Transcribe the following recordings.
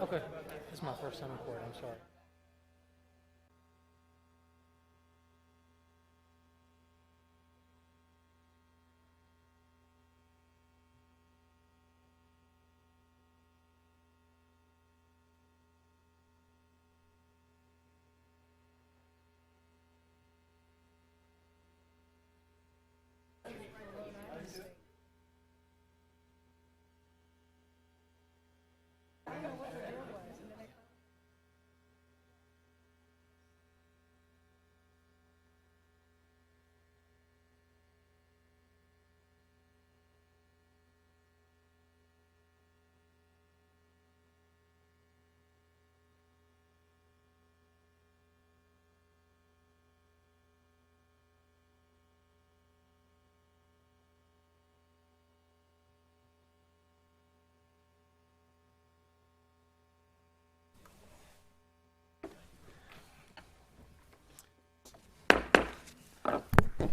Okay. This is my first time in court. I'm sorry.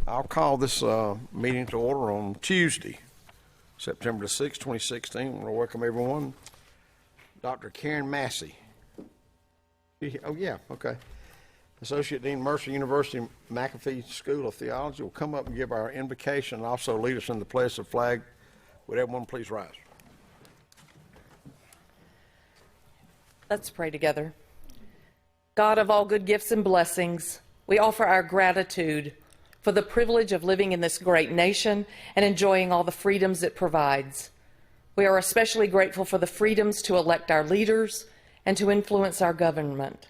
I'll call this meeting to order on Tuesday, September the 6th, 2016. I want to welcome everyone. Dr. Karen Massey. Oh, yeah, okay. Associate Dean, Mercer University McAfee School of Theology, will come up and give our invocation and also lead us in the pledge of flag. Would everyone please rise? Let's pray together. God of all good gifts and blessings, we offer our gratitude for the privilege of living in this great nation and enjoying all the freedoms it provides. We are especially grateful for the freedoms to elect our leaders and to influence our government.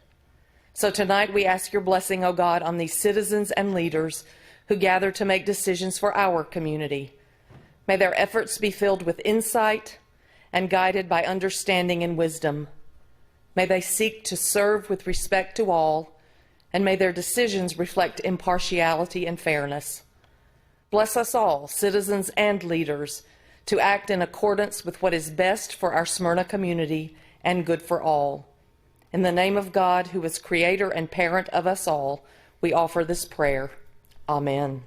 So tonight we ask your blessing, O God, on these citizens and leaders who gather to make decisions for our community. May their efforts be filled with insight and guided by understanding and wisdom. May they seek to serve with respect to all, and may their decisions reflect impartiality and fairness. Bless us all, citizens and leaders, to act in accordance with what is best for our Smyrna community and good for all. In the name of God, who is creator and parent of us all, we offer this prayer. Amen.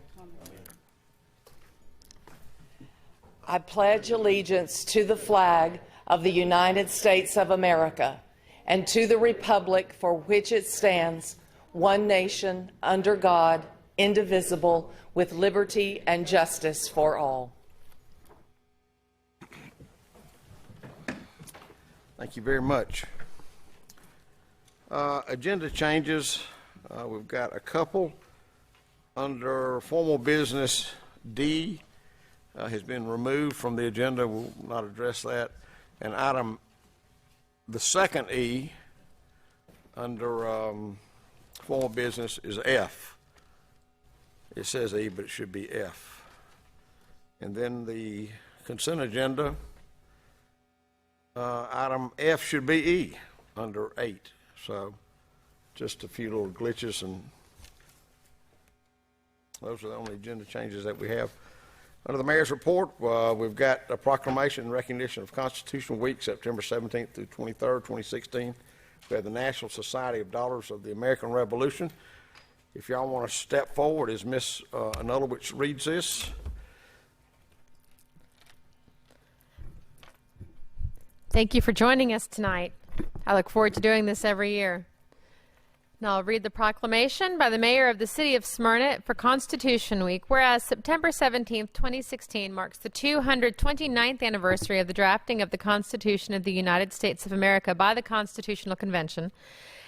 I pledge allegiance to the flag of the United States of America and to the republic for which it stands, one nation, under God, indivisible, with liberty and justice for all. Thank you very much. Agenda changes. We've got a couple. Under formal business, D has been removed from the agenda. We'll not address that. And item, the second E, under formal business is F. It says E, but it should be F. And then the consent agenda, item F should be E under 8. So just a few little glitches, and those are the only agenda changes that we have. Under the mayor's report, we've got a proclamation in recognition of Constitution Week, September 17th through 23rd, 2016. We have the National Society of Daughters of the American Revolution. If y'all want to step forward as Miss Anulowicz reads this. Thank you for joining us tonight. I look forward to doing this every year. Now I'll read the proclamation by the Mayor of the City of Smyrna for Constitution Week, whereas September 17th, 2016 marks the 229th anniversary of the drafting of the Constitution of the United States of America by the Constitutional Convention,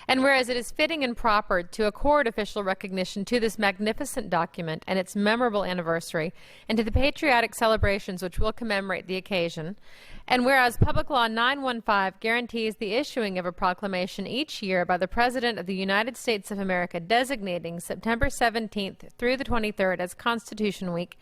and whereas it is fitting and proper to accord official recognition to this magnificent document and its memorable anniversary, and to the patriotic celebrations which will commemorate the occasion, and whereas Public Law 915 guarantees the issuing of a proclamation each year by the President of the United States of America designating September 17th through the 23rd as Constitution Week,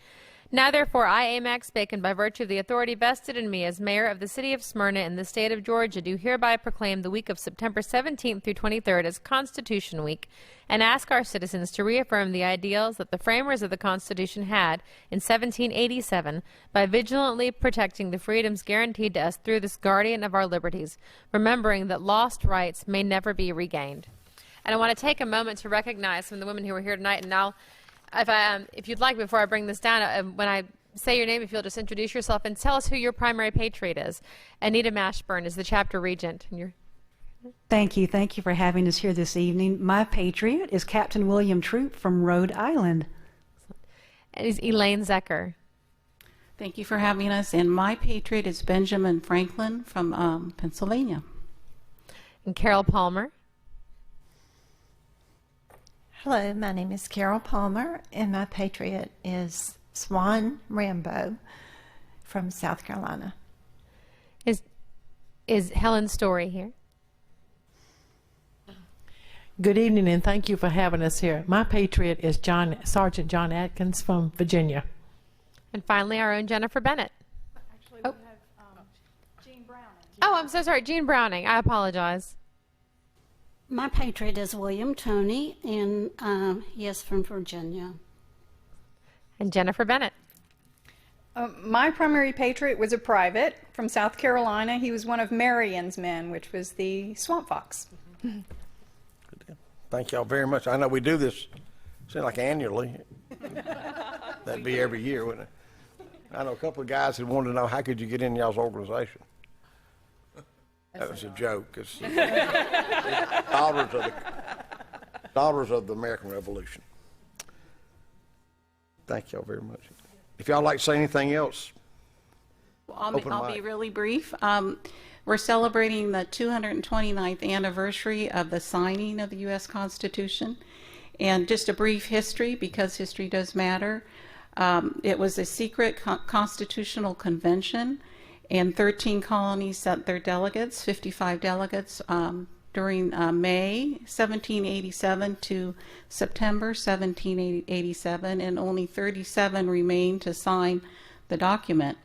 now therefore I, A. Max Bacon, by virtue of the authority vested in me as Mayor of the City of Smyrna in the State of Georgia, do hereby proclaim the week of September 17th through 23rd as Constitution Week, and ask our citizens to reaffirm the ideals that the framers of the Constitution had in 1787 by vigilantly protecting the freedoms guaranteed to us through this guardian of our liberties, remembering that lost rights may never be regained. And I want to take a moment to recognize some of the women who are here tonight, and now if you'd like, before I bring this down, when I say your name, if you'll just introduce yourself and tell us who your primary patriot is. Anita Mashburn is the chapter regent, and you're Thank you. Thank you for having us here this evening. My patriot is Captain William Troop from Rhode Island. And is Elaine Zecker. Thank you for having us. And my patriot is Benjamin Franklin from Pennsylvania. And Carol Palmer. Hello, my name is Carol Palmer, and my patriot is Swan Rambo from South Carolina. Is Helen Story here? Good evening, and thank you for having us here. My patriot is Sergeant John Atkins from Virginia. And finally, our own Jennifer Bennett. Actually, we have Jean Browning. Oh, I'm so sorry, Jean Browning. I apologize. My patriot is William Toney, and he is from Virginia. And Jennifer Bennett. My primary patriot was a private from South Carolina. He was one of Marion's men, which was the Swamp Fox. Thank y'all very much. I know we do this, seems like annually. That'd be every year, wouldn't it? I know a couple of guys that wanted to know, how could you get in y'all's organization? That was a joke. It's daughters of the American Revolution. Thank y'all very much. If y'all like to say anything else, Well, I'll be really brief. We're celebrating the 229th anniversary of the signing of the U.S. Constitution. And just a brief history, because history does matter. It was a secret constitutional convention, and 13 colonies sent their delegates, 55 delegates, during May 1787 to September 1787, and only 37 remained to sign the document.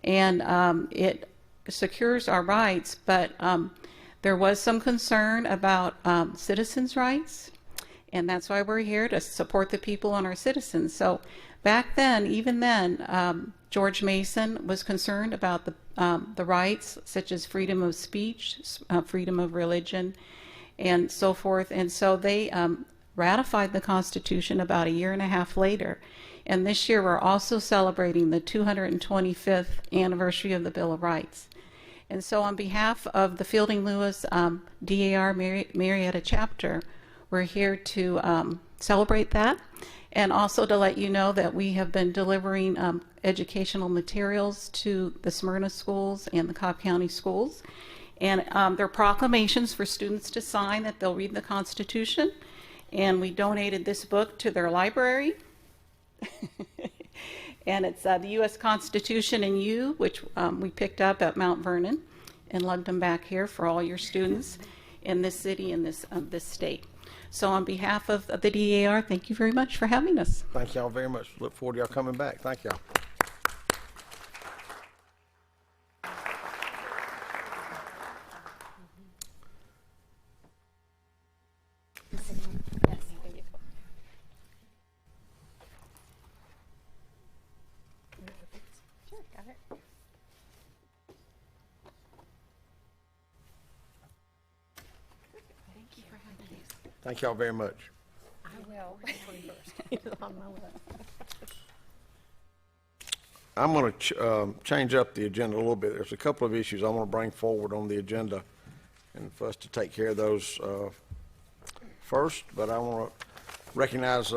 And it secures our rights, but there was some concern about citizens' rights, and that's why we're here, to support the people and our citizens. So back then, even then, George Mason was concerned about the rights, such as freedom of speech, freedom of religion, and so forth. And so they ratified the Constitution about a year and a half later. And this year we're also celebrating the 225th anniversary of the Bill of Rights. And so on behalf of the Fielding Lewis DAR Marietta chapter, we're here to celebrate that, and also to let you know that we have been delivering educational materials to the Smyrna schools and the Cobb County schools. And they're proclamations for students to sign that they'll read the Constitution. And we donated this book to their library. And it's the U.S. Constitution and You, which we picked up at Mount Vernon and lugged them back here for all your students in this city and this state. So on behalf of the DAR, thank you very much for having us. thank y'all very much. Look forward to y'all coming back. Thank y'all. Thank y'all very much. I will. I'm going to change up the agenda a little bit. There's a couple of issues I want to bring forward on the agenda, and for us to take care of those first. But I want to recognize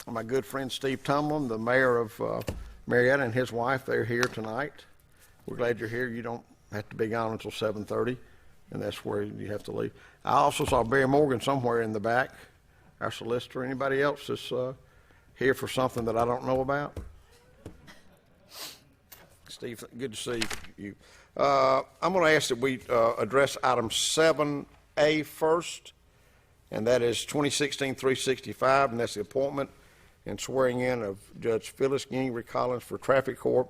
my good friend Steve Tumlin, the mayor of Marietta, and his wife. They're here tonight. We're glad you're here. You don't have to be gone until 7:30, and that's where you have to leave. I also saw Barry Morgan somewhere in the back, our solicitor. Anybody else that's here for something that I don't know about? Steve, good to see you. I'm going to ask that we address item 7A first, and that is 2016-365, and that's the appointment and swearing in of Judge Phyllis Gingrey Collins for Traffic Court.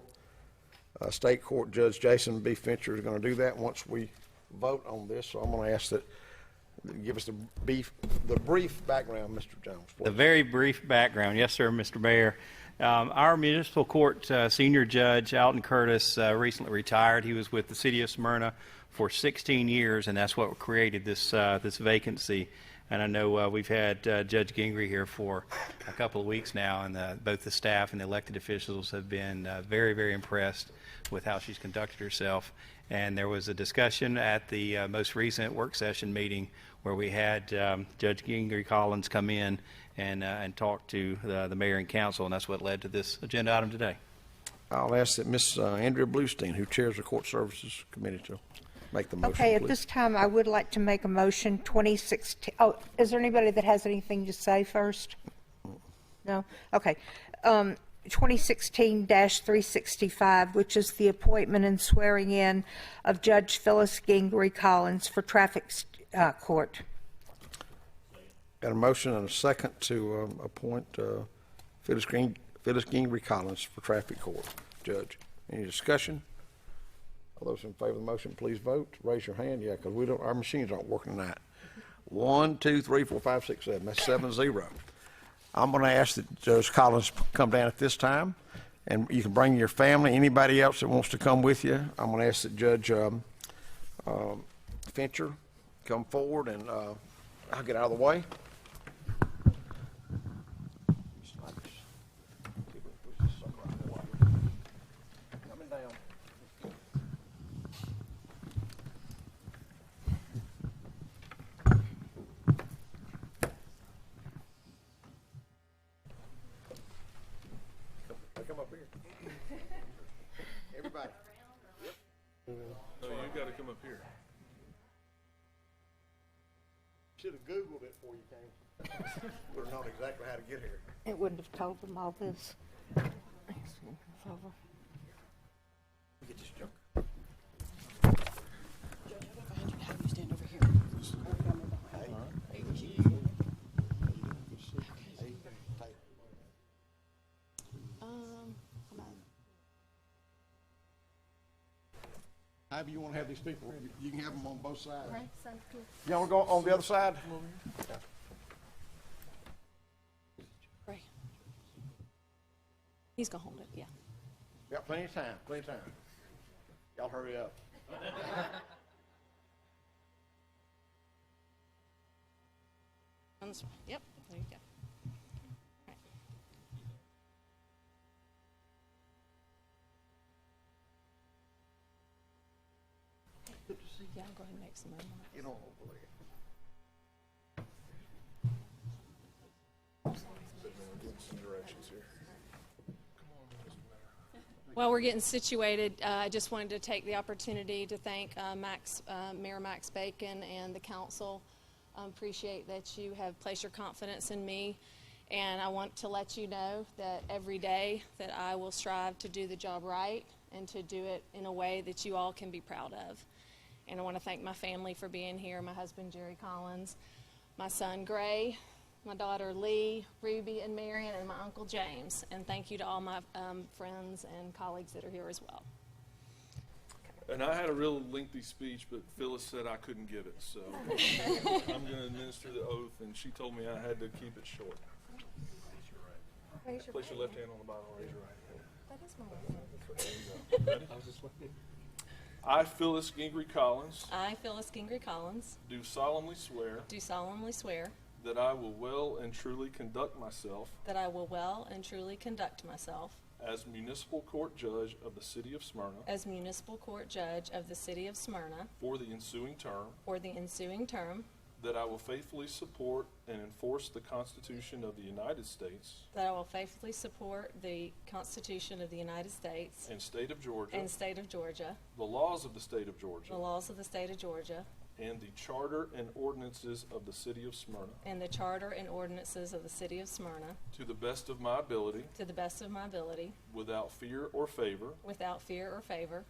State Court Judge Jason B. Fincher is going to do that once we vote on this. So I'm going to ask that give us the brief background, Mr. Jones. Please. The very brief background. Yes, sir, Mr. Mayor. Our municipal court senior judge, Alton Curtis, recently retired. He was with the city of Smyrna for 16 years, and that's what created this vacancy. And I know we've had Judge Gingrey here for a couple of weeks now, and both the staff and the elected officials have been very, very impressed with how she's conducted herself. And there was a discussion at the most recent work session meeting where we had Judge Gingrey Collins come in and talk to the mayor and council, and that's what led to this agenda item today. I'll ask that Ms. Andrea Bluestein, who chairs the Court Services Committee, to make the motion, Okay, at please. this time, I would like to make a motion 2016. Oh, is there anybody that has anything to say first? No? Okay. 2016-365, which is the appointment and swearing in of Judge Phyllis Gingrey Collins for traffic court. Got a motion and a second to appoint Phyllis Gingrey Collins for traffic court judge. Any discussion? All those in favor of the motion, please vote. Raise your hand. Yeah, because our machines aren't working tonight. 1, 2, 3, 4, 5, 6, 7. That's 7-0. I'm going to ask that Judge Collins come down at this time, and you can bring your family, anybody else that wants to come with you. I'm going to ask that Judge Fincher come forward, and I'll get out of the way. Coming down. Come up here. Everybody. Yep. No, you got to come up here. Should have Googled it before you came. Would have known exactly how to get here. It wouldn't have told them all this. It's over. Get this junk. However you want to have these people, you can have them on both sides. Okay, sounds good. You want to go on the other side? Ray. He's gonna hold it, yeah. Got plenty of time, plenty of time. Y'all hurry up. Yep, there you go. Good to see you. Yeah, I'll go ahead and make some room. Get on over there. While we're getting situated, I just wanted to take the opportunity to thank Mayor Max Bacon and the council. Appreciate that you have placed your confidence in me, and I want to let you know that every day that I will strive to do the job right and to do it in a way that you all can be proud of. And I want to thank my family for being here, my husband Jerry Collins, my son Gray, my daughter Lee, Ruby, and Marion, and my uncle James. And thank you to all my friends and colleagues that are here as well. And I had a real lengthy speech, but Phyllis said I couldn't give it, so I'm going to administer the oath, and she told me I had to keep it short. Place your left hand on the Bible, raise your right hand. That is my Ready? I, Phyllis Gingrey Collins, I, Phyllis Gingrey Collins, do solemnly swear do solemnly swear that I will well and truly conduct myself that I will well and truly conduct myself as municipal court judge of the city of Smyrna as municipal court judge of the city of Smyrna for the ensuing term, for the ensuing term, that I will faithfully support and enforce the Constitution of the United States that I will faithfully support the Constitution of the United States and state of Georgia, and state of Georgia, the laws of the state of Georgia, the laws of the state of Georgia, and the charter and ordinances of the city of Smyrna, and the charter and ordinances of the city of Smyrna, to the best of my ability, to the best of my ability, without fear or favor, without fear or favor,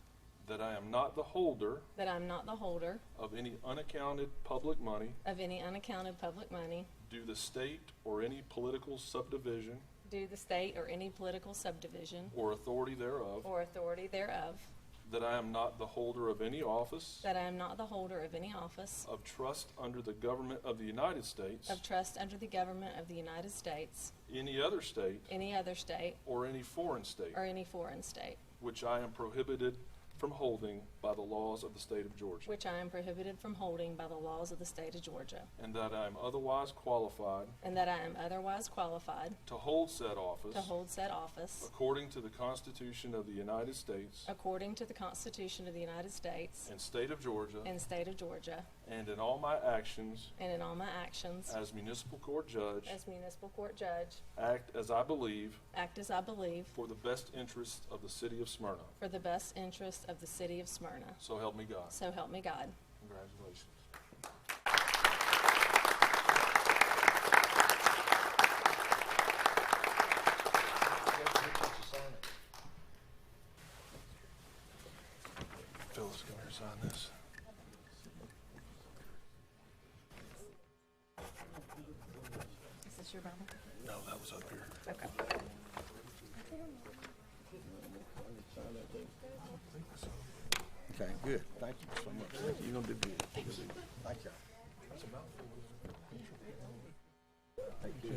that I am not the holder that I am not the holder of any unaccounted public money of any unaccounted public money due the state or any political subdivision due the state or any political subdivision or authority thereof, or authority thereof, that I am not the holder of any office that I am not the holder of any office of trust under the government of the United States, of trust under the government of the United States, any other state, any other state, or any foreign state, or any foreign state, which I am prohibited from holding by the laws of the state of Georgia, which I am prohibited from holding by the laws of the state of Georgia, and that I am otherwise qualified and that I am otherwise qualified to hold said office to hold said office according to the Constitution of the United States according to the Constitution of the United States and state of Georgia, and state of Georgia, and in all my actions and in all my actions as municipal court judge, as municipal court judge, act as I believe act as I believe for the best interests of the city of Smyrna. for the best interest of the city of Smyrna. So help me God. So help me God. Congratulations. Phyllis, come here, sign this. Is this your Bible? No, that was up here. Okay. Okay, good. Thank you so much. Thank you. You're gonna do good. Thank you. Thank you. Thank you.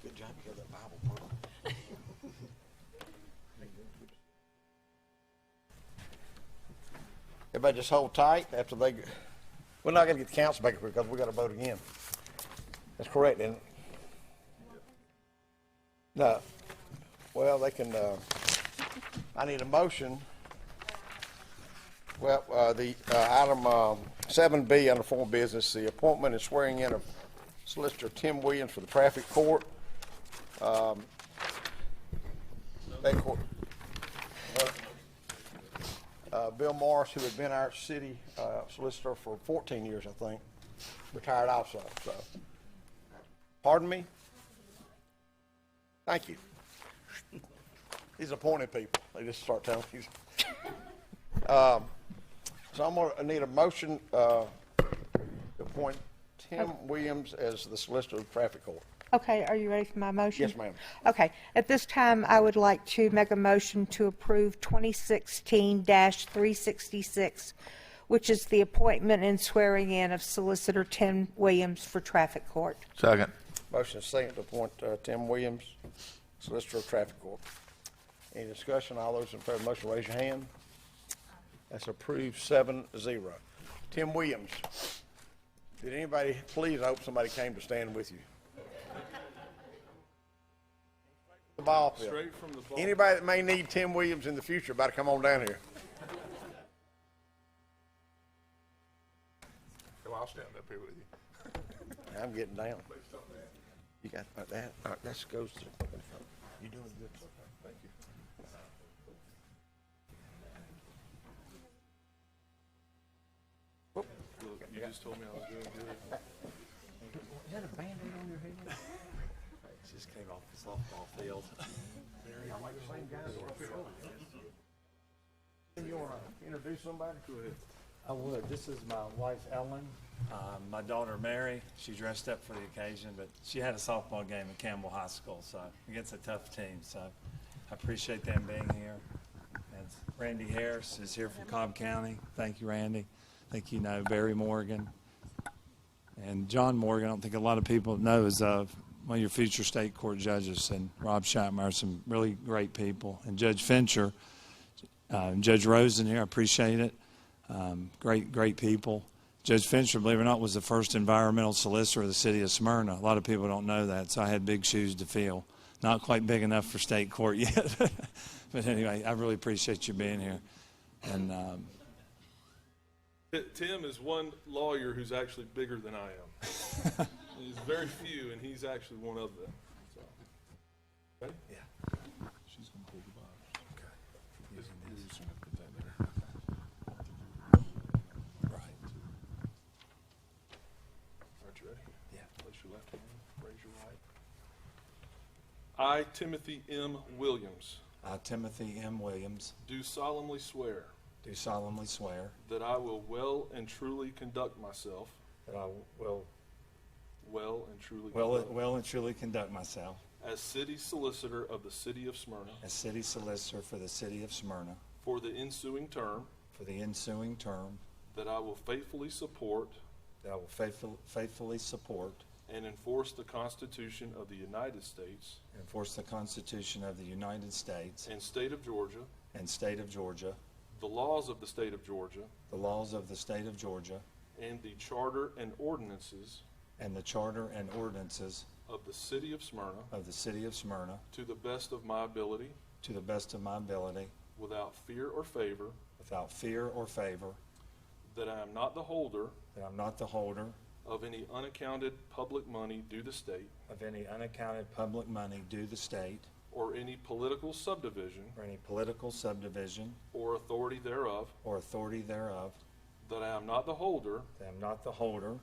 Good job. You got that Bible part. Everybody just hold tight after they, we're not gonna get the council back because we gotta vote again. That's correct, isn't it? No. Well, they can, I need a motion. Well, the item 7B under formal business, the appointment and swearing in of Solicitor Tim Williams for the traffic court. Bill Morris, who had been our city solicitor for 14 years, I think, retired also. So, pardon me. Thank you. These appointed people, they just start telling you. So I'm going to need a motion to appoint Tim Williams as the solicitor of the traffic court. Okay, are you ready for my motion? Yes, ma'am. Okay, at this time, I would like to make a motion to approve 2016-366, which is the appointment and swearing in of Solicitor Tim Williams for traffic court. Second. Motion is second to appoint Tim Williams, solicitor of traffic court. Any discussion? All those in favor of the motion, raise your hand. That's approved 7-0. Tim Williams. Did anybody, please, I hope somebody came to stand with you. The ball field. Straight from the ball. Anybody that may need Tim Williams in the future, about to come on down here. Well, I'll stand up here with you. I'm getting down. You got that? All right, that goes to. You're doing good. Thank you. Look, you just told me I was doing good. Is that a Band-Aid on your head? It just came off the softball field. You want to introduce somebody? Go ahead. I would. This is my wife, Ellen. My daughter, Mary. She dressed up for the occasion, but she had a softball game at Campbell High School, so against a tough team. So I appreciate them being here. And Randy Harris is here from Cobb County. Thank you, Randy. I think you know Barry Morgan. And John Morgan, I don't think a lot of people know, is one of your future state court judges. And Rob Scheitmeyer, some really great people. And Judge Fincher, Judge Rosen here, I appreciate it. Great people. Judge Fincher, believe it or not, was the first environmental solicitor of the city of Smyrna. A lot of people don't know that, so I had big shoes to fill. Not quite big enough for state court yet. But anyway, I really appreciate you being here. And Tim is one lawyer who's actually bigger than I am. There's very few, and he's actually one of them. So. Ready? yeah. She's going to hold the Bible. Okay. You're just going to put that there. Right. Aren't you ready? Yeah. Place your left hand, raise your right. I, Timothy M. Williams, I, Timothy M. Williams, do solemnly swear do solemnly swear that I will well and truly conduct myself that I will well and truly well and truly conduct myself as city solicitor of the city of Smyrna as city solicitor for the city of Smyrna for the ensuing term, for the ensuing term, that I will faithfully support that I will faithfully support and enforce the Constitution of the United States enforce the Constitution of the United States and state of Georgia, and state of Georgia, the laws of the state of Georgia, the laws of the state of Georgia, and the charter and ordinances and the charter and ordinances of the city of Smyrna, of the city of Smyrna, to the best of my ability, to the best of my ability, without fear or favor, without fear or favor, that I am not the holder that I'm not the holder of any unaccounted public money due the state, of any unaccounted public money due the state, or any political subdivision or any political subdivision or authority thereof, or authority thereof, that I am not the holder that I'm not the holder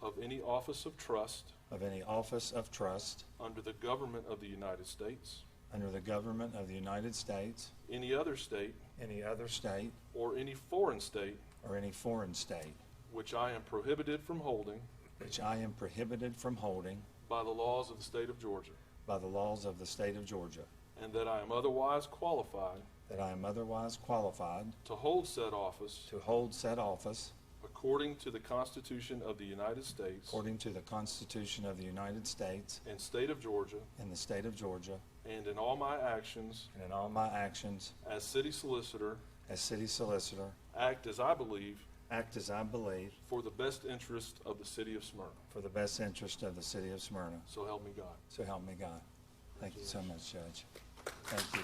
of any office of trust of any office of trust under the government of the United States, under the government of the United States, any other state, any other state, or any foreign state, or any foreign state, which I am prohibited from holding which I am prohibited from holding by the laws of the state of Georgia, by the laws of the state of Georgia, and that I am otherwise qualified that I am otherwise qualified to hold said office to hold said office according to the Constitution of the United States according to the Constitution of the United States and state of Georgia, and the state of Georgia, and in all my actions and in all my actions as city solicitor, as city solicitor, act as I believe act as I believe for the best interest of the city of Smyrna. for the best interest of the city of Smyrna. So help me God. So help me God. Thank you so much, Judge. Thank you.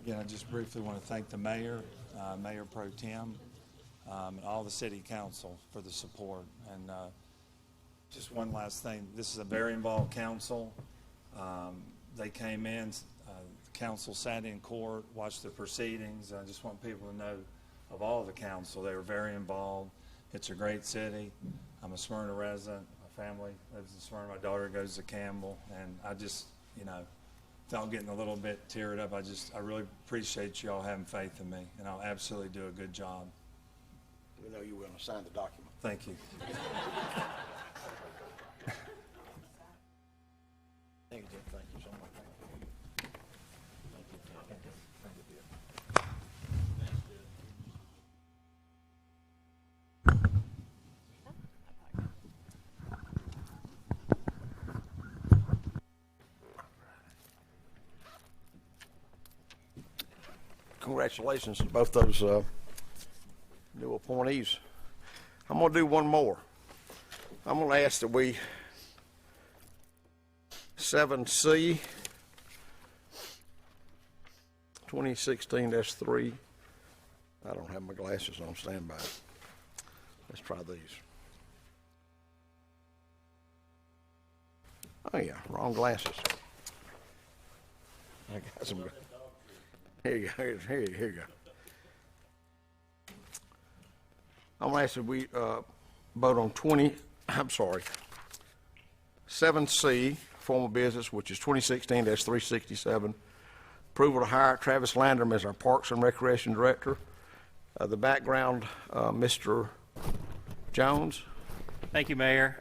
Again, I just briefly want to thank the mayor, Mayor Pro Tem, and all the city council for the support. And just one last thing, this is a very involved council. They came in, the council sat in court, watched the proceedings. I just want people to know of all the council, they were very involved. It's a great city. I'm a Smyrna resident. My family lives in Smyrna. My daughter goes to Campbell, and I just, without getting a little bit teared up, I really appreciate you all having faith in me, and I'll absolutely do a good job. We know you will sign the document. Thank you. Thank you, Jim. Thank you so much. Congratulations to both those new appointees. I'm going to do one more. I'm going to ask that we 7C 2016-3. I don't have my glasses on standby. Let's try these. Oh yeah, wrong glasses. I got some. Here you go. Here you go. I'm going to ask that we vote on 7C, formal business, which is 2016-367. Approval to hire Travis Landrum as our Parks and Recreation Director. The background, Mr. Jones. Thank you, Mayor.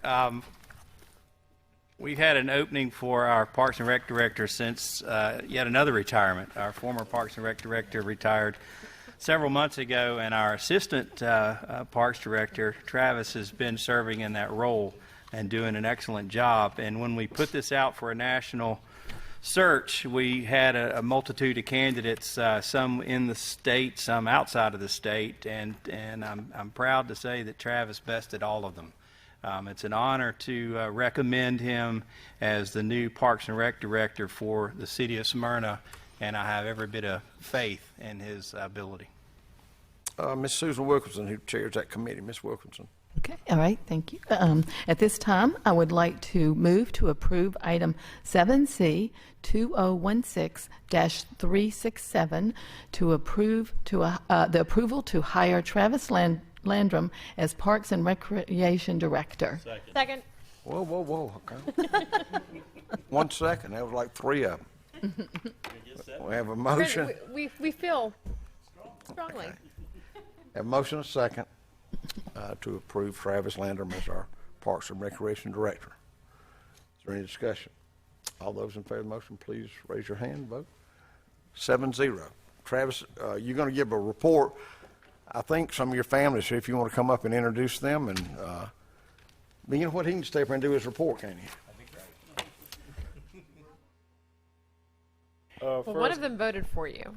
We've had an opening for our Parks and Rec Director since yet another retirement. Our former Parks and Rec Director retired several months ago, and our Assistant Parks Director, Travis, has been serving in that role and doing an excellent job. And when we put this out for a national search, we had a multitude of candidates, some in the state, some outside of the state, and I'm proud to say that Travis bested all of them. It's an honor to recommend him as the new Parks and Rec Director for the city of Smyrna, and I have every bit of faith in his ability. Ms. Susan Wilkinson, who chairs that committee. Ms. Wilkinson. Okay, all right, thank you. At this time, I would like to move to approve item 7C 2016-367 to approve the approval to hire Travis Landrum as Parks and Recreation Director. Second. Whoa, okay. 1 second, that was like 3 of them. We have a motion. We feel strongly. Okay. Have a motion and a second to approve Travis Landrum as our Parks and Recreation Director. Is there any discussion? All those in favor of the motion, please raise your hand and vote. 7-0. Travis, you're going to give a report. I think some of your families, if you want to come up and introduce them, and But you know what? He can stay up there and do his report, can't he? Well, one of them voted for you.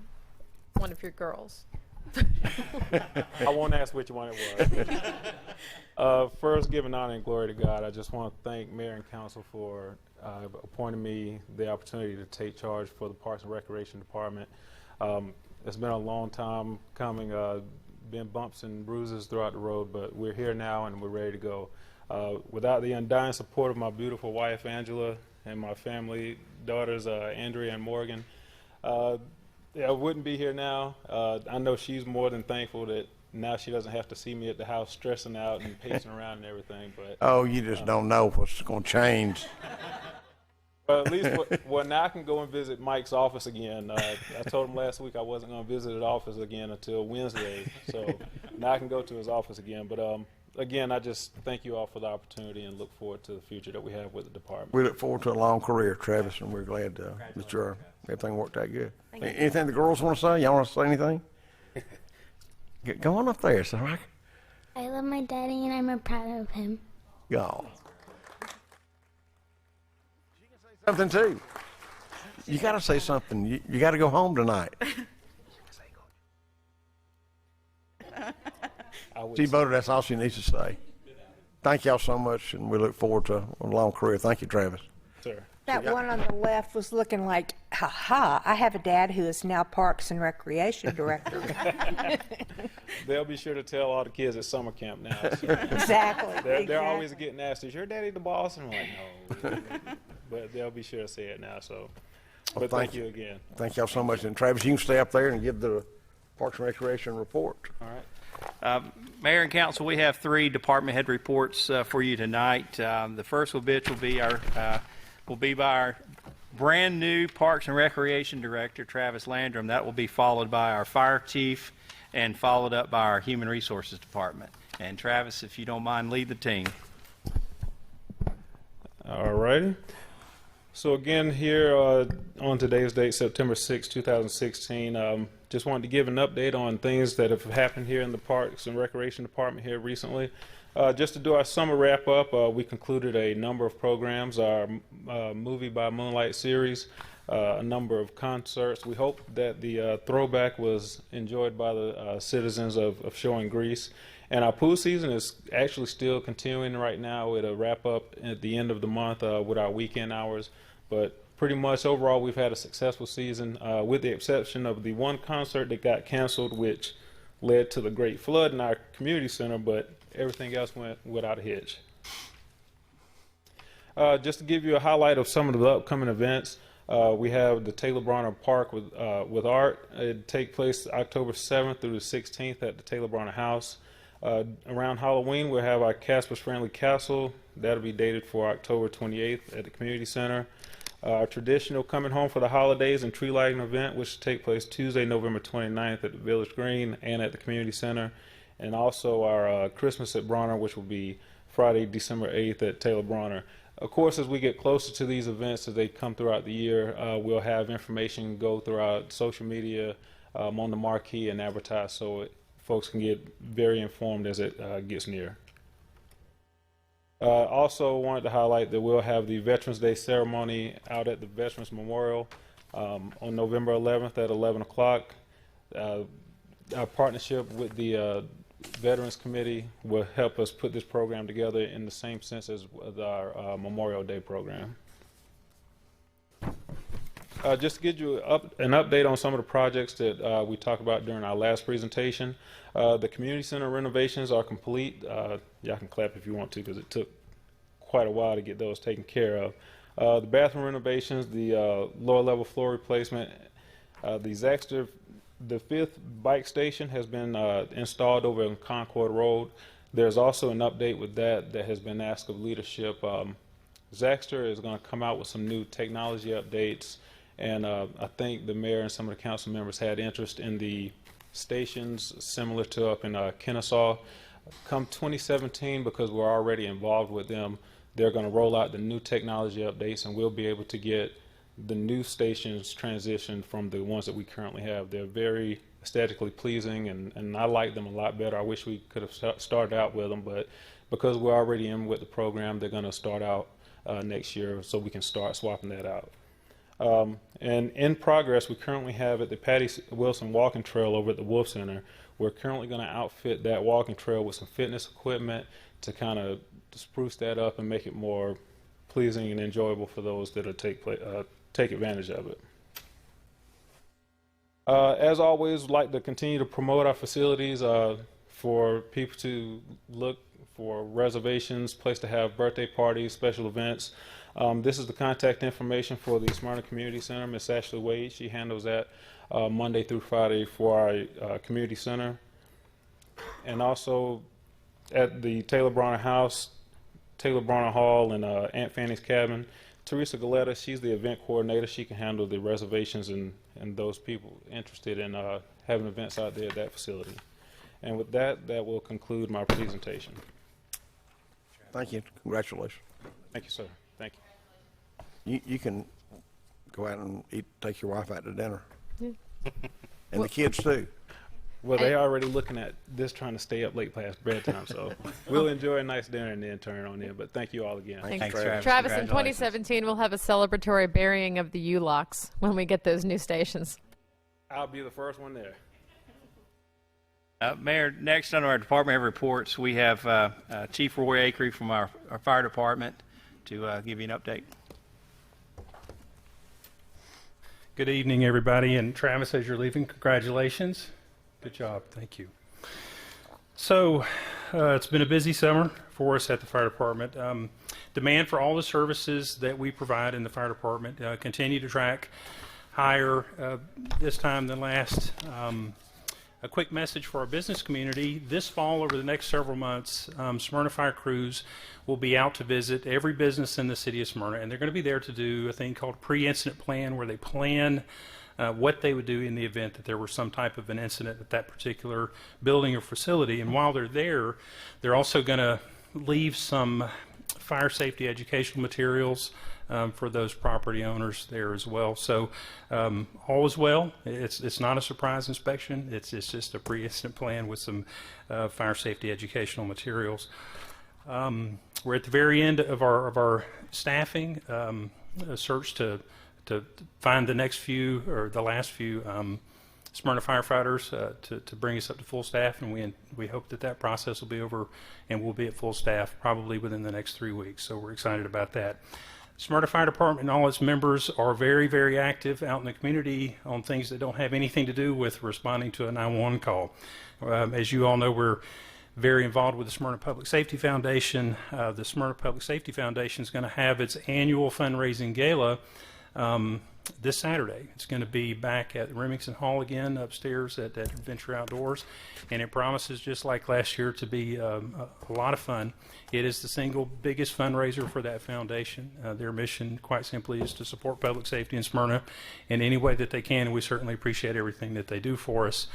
One of your girls. I won't ask which one it was. First, giving honor and glory to God, I just want to thank Mayor and Council for appointing me the opportunity to take charge for the Parks and Recreation Department. It's been a long time coming, been bumps and bruises throughout the road, but we're here now and we're ready to go. Without the undying support of my beautiful wife, Angela, and my family, daughters, Andrea and Morgan, I wouldn't be here now. I know she's more than thankful that now she doesn't have to see me at the house stressing out and pacing around and everything. But oh, you just don't know what's going to change. But at least, well, now I can go and visit Mike's office again. I told him last week I wasn't going to visit his office again until Wednesday. So now I can go to his office again. But again, I just thank you all for the opportunity and look forward to the future that we have with the department. We look forward to a long career, Travis, and we're glad that everything worked out good. Anything the girls want to say? Y'all want to say anything? Go on up there, Sarah. I love my daddy and I'm proud of him. Y'all. Something too. You got to say something. You got to go home tonight. She voted. That's all she needs to say. Thank y'all so much, and we look forward to a long career. Thank you, Travis. Sir. That one on the left was looking like, ha, I have a dad who is now Parks and Recreation Director. They'll be sure to tell all the kids at summer camp now. So. Exactly. They're always getting asked, is your daddy the boss? And I'm like, no. But they'll be sure to say it now. So, but thank you again. Thank y'all so much. And Travis, you can stay up there and give the Parks and Recreation report. All right. Mayor and Council, we have 3 department head reports for you tonight. The first of which will be by our brand new Parks and Recreation Director, Travis Landrum. That will be followed by our Fire Chief and followed up by our Human Resources Department. And Travis, if you don't mind, lead the team. All righty. So again, here on today's date, September 6, 2016, just wanted to give an update on things that have happened here in the Parks and Recreation Department here recently. Just to do our summer wrap up, we concluded a number of programs, our Movie by Moonlight series, a number of concerts. We hope that the throwback was enjoyed by the citizens of Shore and Greece. And our pool season is actually still continuing right now with a wrap up at the end of the month with our weekend hours. But pretty much overall, we've had a successful season with the exception of the one concert that got canceled, which led to the great flood in our community center, but everything else went without a hitch. Just to give you a highlight of some of the upcoming events, we have the Taylor Bronner Park with Art. It take place October 7th through the 16th at the Taylor Bronner House. Around Halloween, we'll have our Casper's Friendly Castle. That'll be dated for October 28th at the Community Center. Our traditional Coming Home for the Holidays and Tree Lighting event, which will take place Tuesday, November 29th at the Village Green and at the Community Center. And also our Christmas at Bronner, which will be Friday, December 8th at Taylor Bronner. Of course, as we get closer to these events, as they come throughout the year, we'll have information go throughout social media, on the marquee and advertise, so folks can get very informed as it gets near. Also wanted to highlight that we'll have the Veterans Day ceremony out at the Veterans Memorial on November 11th at 11 o'clock. Our partnership with the Veterans Committee will help us put this program together in the same sense as our Memorial Day program. Just to give you an update on some of the projects that we talked about during our last presentation. The community center renovations are complete. Y'all can clap if you want to, because it took quite a while to get those taken care of. The bathroom renovations, the lower level floor replacement, the Zaxter, the 5th bike station has been installed over on Concord Road. There's also an update with that has been asked of leadership. Zaxter is going to come out with some new technology updates, and I think the mayor and some of the council members had interest in the stations similar to up in Kennesaw. Come 2017, because we're already involved with them, they're going to roll out the new technology updates, and we'll be able to get the new stations transitioned from the ones that we currently have. They're very aesthetically pleasing, and I like them a lot better. I wish we could have started out with them, but because we're already in with the program, they're going to start out next year, so we can start swapping that out. And in progress, we currently have at the Patty Wilson Walking Trail over at the Wolf Center. We're currently going to outfit that walking trail with some fitness equipment to kind of spruce that up and make it more pleasing and enjoyable for those that take advantage of it. As always, we'd like to continue to promote our facilities for people to look for reservations, place to have birthday parties, special events. This is the contact information for the Smyrna Community Center. Miss Ashley Wade, she handles that Monday through Friday for our community center. And also at the Taylor Bronner House, Taylor Bronner Hall, and Aunt Fanny's Cabin, Teresa Galetta, she's the event coordinator. She can handle the reservations and those people interested in having events out there at that facility. And with that, that will conclude my presentation. Thank you. Congratulations. Thank you, sir. Thank you. You can go out and take your wife out to dinner. Yeah. And the kids too. Well, they're already looking at this, trying to stay up late past bedtime, so we'll enjoy a nice dinner and then turn on in. But thank you all again. Thanks, Travis, in 2017, we'll have a celebratory burying of the U-locks when we get those new stations. I'll be the first one there. Mayor, next on our department reports, we have Chief Roy Acree from our fire department to give you an update. Good evening, everybody. And Travis, as you're leaving, congratulations. Good job. Thank you. So it's been a busy summer for us at the fire department. Demand for all the services that we provide in the fire department continue to track higher this time than last. A quick message for our business community. This fall, over the next several months, Smyrna Fire Crews will be out to visit every business in the city of Smyrna, and they're going to be there to do a thing called pre-incident plan, where they plan what they would do in the event that there were some type of an incident at that particular building or facility. And while they're there, they're also going to leave some fire safety educational materials for those property owners there as well. So all is well. It's not a surprise inspection. It's just a pre-incident plan with some fire safety educational materials. We're at the very end of our staffing, a search to find the next few or the last few Smyrna firefighters to bring us up to full staff, and we hope that process will be over and we'll be at full staff probably within the next 3 weeks. So we're excited about that. Smyrna Fire Department and all its members are very, very active out in the community on things that don't have anything to do with responding to a 911 call. As you all know, we're very involved with the Smyrna Public Safety Foundation. The Smyrna Public Safety Foundation is going to have its annual fundraising gala this Saturday. It's going to be back at Remington Hall again, upstairs at Adventure Outdoors, and it promises, just like last year, to be a lot of fun. It is the single biggest fundraiser for that foundation. Their mission, quite simply, is to support public safety in Smyrna in any way that they can, and we certainly appreciate everything that they do for us.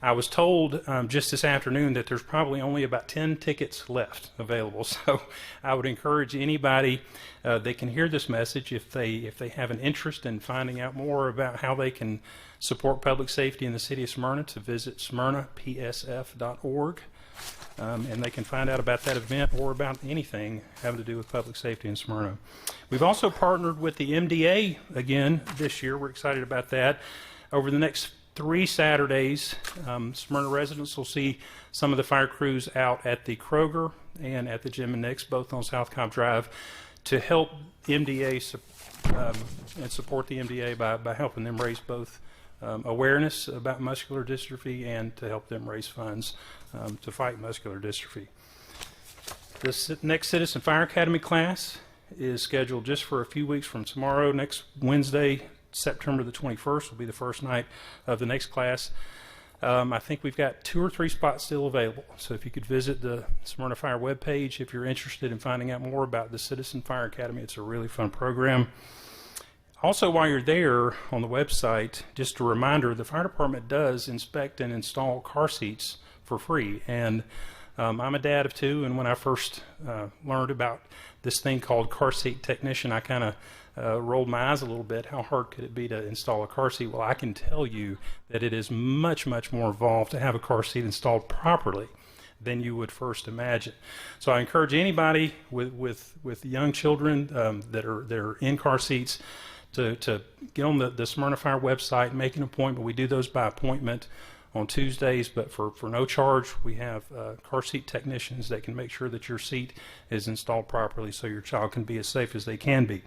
I was told just this afternoon that there's probably only about 10 tickets left available, so I would encourage anybody that can hear this message, if they have an interest in finding out more about how they can support public safety in the city of Smyrna, to visit smyrnapsf.org, and they can find out about that event or about anything having to do with public safety in Smyrna. We've also partnered with the MDA again this year. We're excited about that. Over the next 3 Saturdays, Smyrna residents will see some of the fire crews out at the Kroger and at the Jim and Nick's, both on South Cobb Drive, to help MDA and support the MDA by helping them raise both awareness about muscular dystrophy and to help them raise funds to fight muscular dystrophy. This next Citizen Fire Academy class is scheduled just for a few weeks from tomorrow. Next Wednesday, September the 21st, will be the first night of the next class. I think we've got 2 or 3 spots still available. So if you could visit the Smyrna Fire webpage if you're interested in finding out more about the Citizen Fire Academy. It's a really fun program. Also, while you're there on the website, just a reminder, the fire department does inspect and install car seats for free. And I'm a dad of two, and when I first learned about this thing called car seat technician, I kind of rolled my eyes a little bit. How hard could it be to install a car seat? Well, I can tell you that it is much, much more involved to have a car seat installed properly than you would first imagine. So I encourage anybody with young children that are in car seats to get on the Smyrna Fire website, make an appointment. We do those by appointment on Tuesdays, but for no charge, we have car seat technicians that can make sure that your seat is installed properly so your child can be as safe as they can be.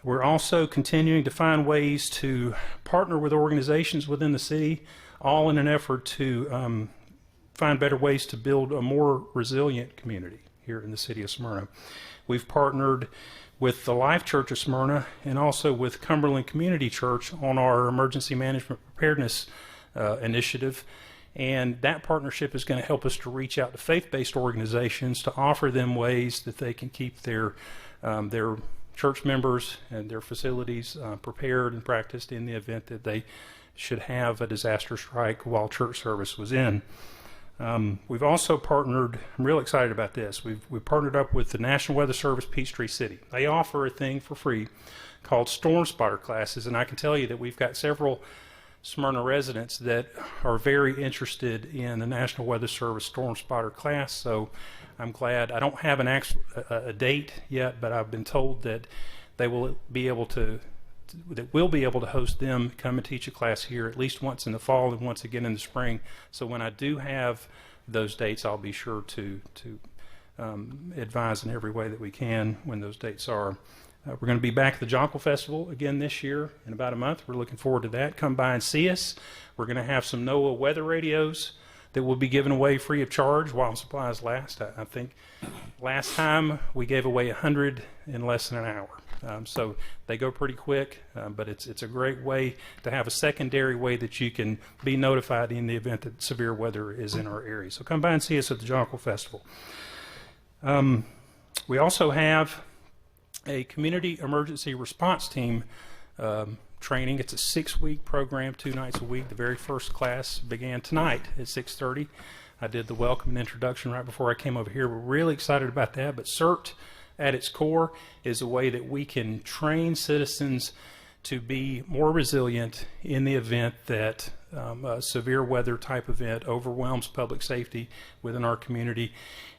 We're also continuing to find ways to partner with organizations within the city, all in an effort to find better ways to build a more resilient community here in the city of Smyrna. We've partnered with the Life Church of Smyrna and also with Cumberland Community Church on our emergency management preparedness initiative, and that partnership is going to help us to reach out to faith-based organizations to offer them ways that they can keep their church members and their facilities prepared and practiced in the event that they should have a disaster strike while church service was in. We've also partnered, I'm real excited about this, we've partnered up with the National Weather Service Peachtree City. They offer a thing for free called Storm Spotter classes, and I can tell you that we've got several Smyrna residents that are very interested in the National Weather Service Storm Spotter class, so I'm glad. I don't have a date yet, but I've been told that they will be able to host them, come and teach a class here at least once in the fall and once again in the spring. So when I do have those dates, I'll be sure to advise in every way that we can when those dates are. We're going to be back at the Jonquil Festival again this year in about a month. We're looking forward to that. Come by and see us. We're going to have some NOAA weather radios that will be given away free of charge while supplies last. I think last time we gave away 100 in less than an hour. So they go pretty quick, but it's a great way to have a secondary way that you can be notified in the event that severe weather is in our area. So come by and see us at the Jonquil Festival. We also have a community emergency response team training. It's a 6-week program, 2 nights a week. The very first class began tonight at 6:30. I did the welcome and introduction right before I came over here. We're really excited about that, but CERT at its core is a way that we can train citizens to be more resilient in the event that a severe weather type event overwhelms public safety within our community,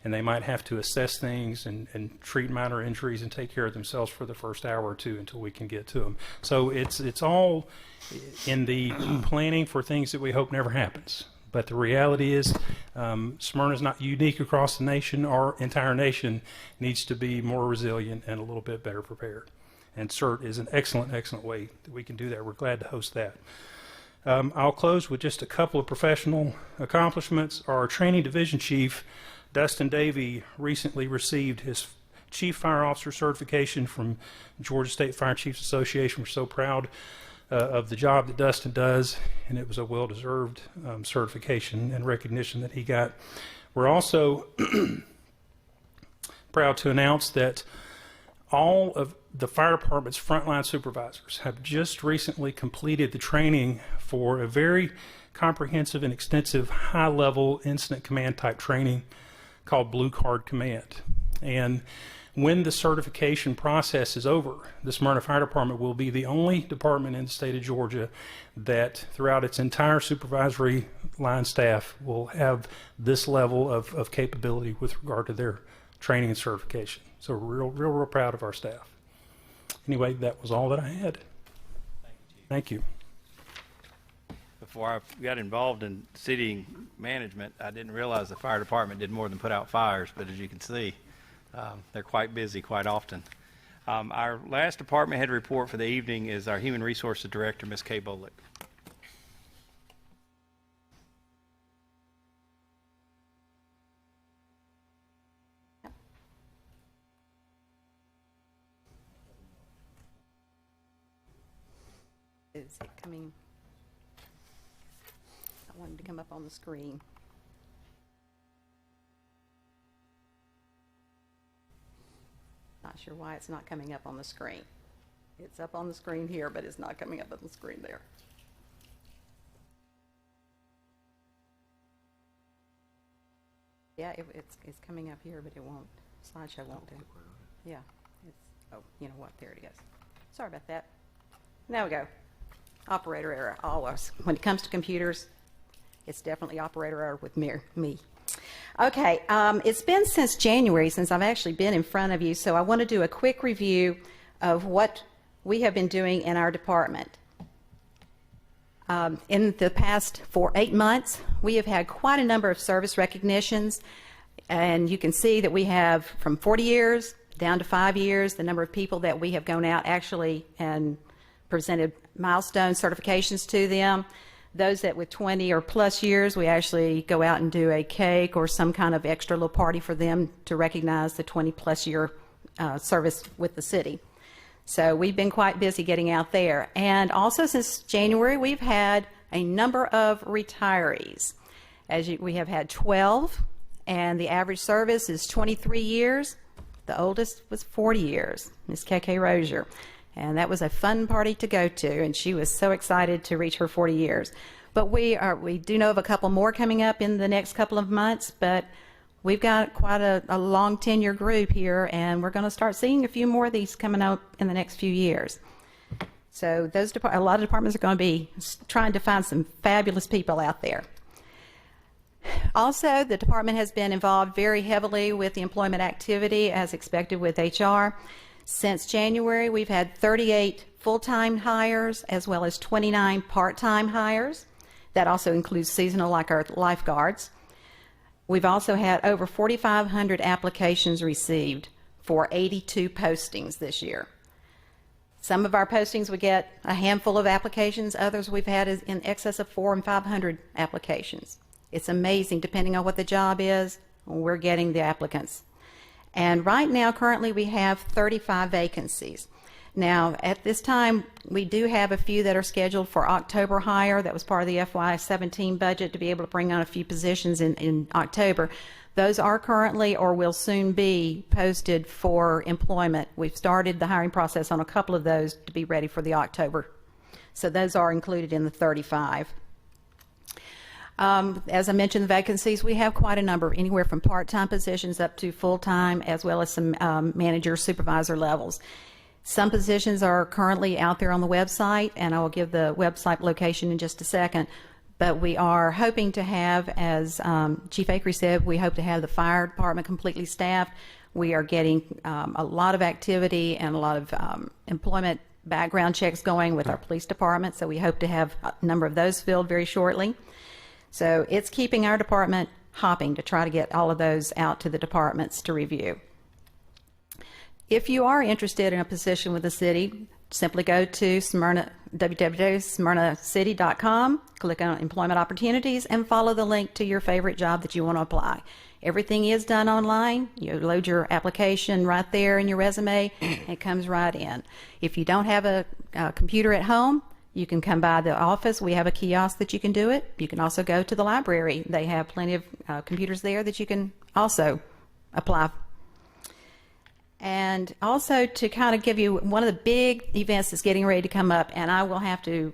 and they might have to assess things and treat minor injuries and take care of themselves for the first hour or two until we can get to them. So it's all in the planning for things that we hope never happens. But the reality is Smyrna is not unique across the nation. Our entire nation needs to be more resilient and a little bit better prepared. And CERT is an excellent, excellent way that we can do that. We're glad to host that. I'll close with just a couple of professional accomplishments. Our training division chief, Dustin Davey, recently received his Chief Fire Officer certification from Georgia State Fire Chiefs Association. We're so proud of the job that Dustin does, and it was a well-deserved certification and recognition that he got. We're also proud to announce that all of the fire department's frontline supervisors have just recently completed the training for a very comprehensive and extensive high-level incident command type training called Blue Card Command. And when the certification process is over, the Smyrna Fire Department will be the only department in the state of Georgia that throughout its entire supervisory line staff will have this level of capability with regard to their training and certification. So we're real proud of our staff. Anyway, that was all that I had. Thank you. Before I got involved in city management, I didn't realize the fire department did more than put out fires, but as you can see, they're quite busy quite often. Our last department head report for the evening is our Human Resources Director, Ms. Kay Bolick. Is it coming? I wanted to come up on the screen. Not sure why it's not coming up on the screen. It's up on the screen here, but it's not coming up on the screen there. Yeah, it's coming up here, but it won't. Slideshow won't do. Yeah. Oh, you know what? There it is. Sorry about that. Now we go. Operator error, always. When it comes to computers, it's definitely operator error with me. Okay, it's been since January since I've actually been in front of you, so I want to do a quick review of what we have been doing in our department. In the past 8 months, we have had quite a number of service recognitions, and you can see that we have from 40 years down to 5 years, the number of people that we have gone out actually and presented milestone certifications to them. Those that with 20 or plus years, we actually go out and do a cake or some kind of extra little party for them to recognize the 20 plus year service with the city. So we've been quite busy getting out there. And also since January, we've had a number of retirees. We have had 12, and the average service is 23 years. The oldest was 40 years, Miss KK Rozier. And that was a fun party to go to, and she was so excited to reach her 40 years. But we do know of a couple more coming up in the next couple of months, but we've got quite a long tenure group here, and we're going to start seeing a few more of these coming up in the next few years. So a lot of departments are going to be trying to find some fabulous people out there. Also, the department has been involved very heavily with the employment activity as expected with HR. Since January, we've had 38 full-time hires as well as 29 part-time hires. That also includes seasonal, like our lifeguards. We've also had over 4,500 applications received for 82 postings this year. Some of our postings we get a handful of applications, others we've had is in excess of 400 and 500 applications. It's amazing, depending on what the job is, we're getting the applicants. And right now, currently, we have 35 vacancies. Now, at this time, we do have a few that are scheduled for October hire. That was part of the FY17 budget to be able to bring on a few positions in October. Those are currently or will soon be posted for employment. We've started the hiring process on a couple of those to be ready for the October. So those are included in the 35. As I mentioned, the vacancies, we have quite a number, anywhere from part-time positions up to full-time, as well as some manager, supervisor levels. Some positions are currently out there on the website, and I will give the website location in just a second. But we are hoping to have, as Chief Akery said, we hope to have the fire department completely staffed. We are getting a lot of activity and a lot of employment background checks going with our police department, so we hope to have a number of those filled very shortly. So it's keeping our department hopping to try to get all of those out to the departments to review. If you are interested in a position with the city, simply go to www.smyrnacity.com, click on Employment Opportunities, and follow the link to your favorite job that you want to apply. Everything is done online. You load your application right there in your resume, and it comes right in. If you don't have a computer at home, you can come by the office. We have a kiosk that you can do it. You can also go to the library. They have plenty of computers there that you can also apply. And also to kind of give you one of the big events that's getting ready to come up, and I will have to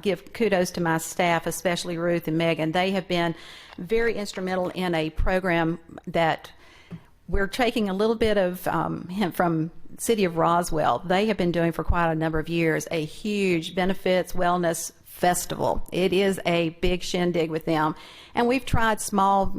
give kudos to my staff, especially Ruth and Megan. They have been very instrumental in a program that we're taking a little bit of hint from City of Roswell. They have been doing for quite a number of years a huge benefits wellness festival. It is a big shindig with them, and we've tried small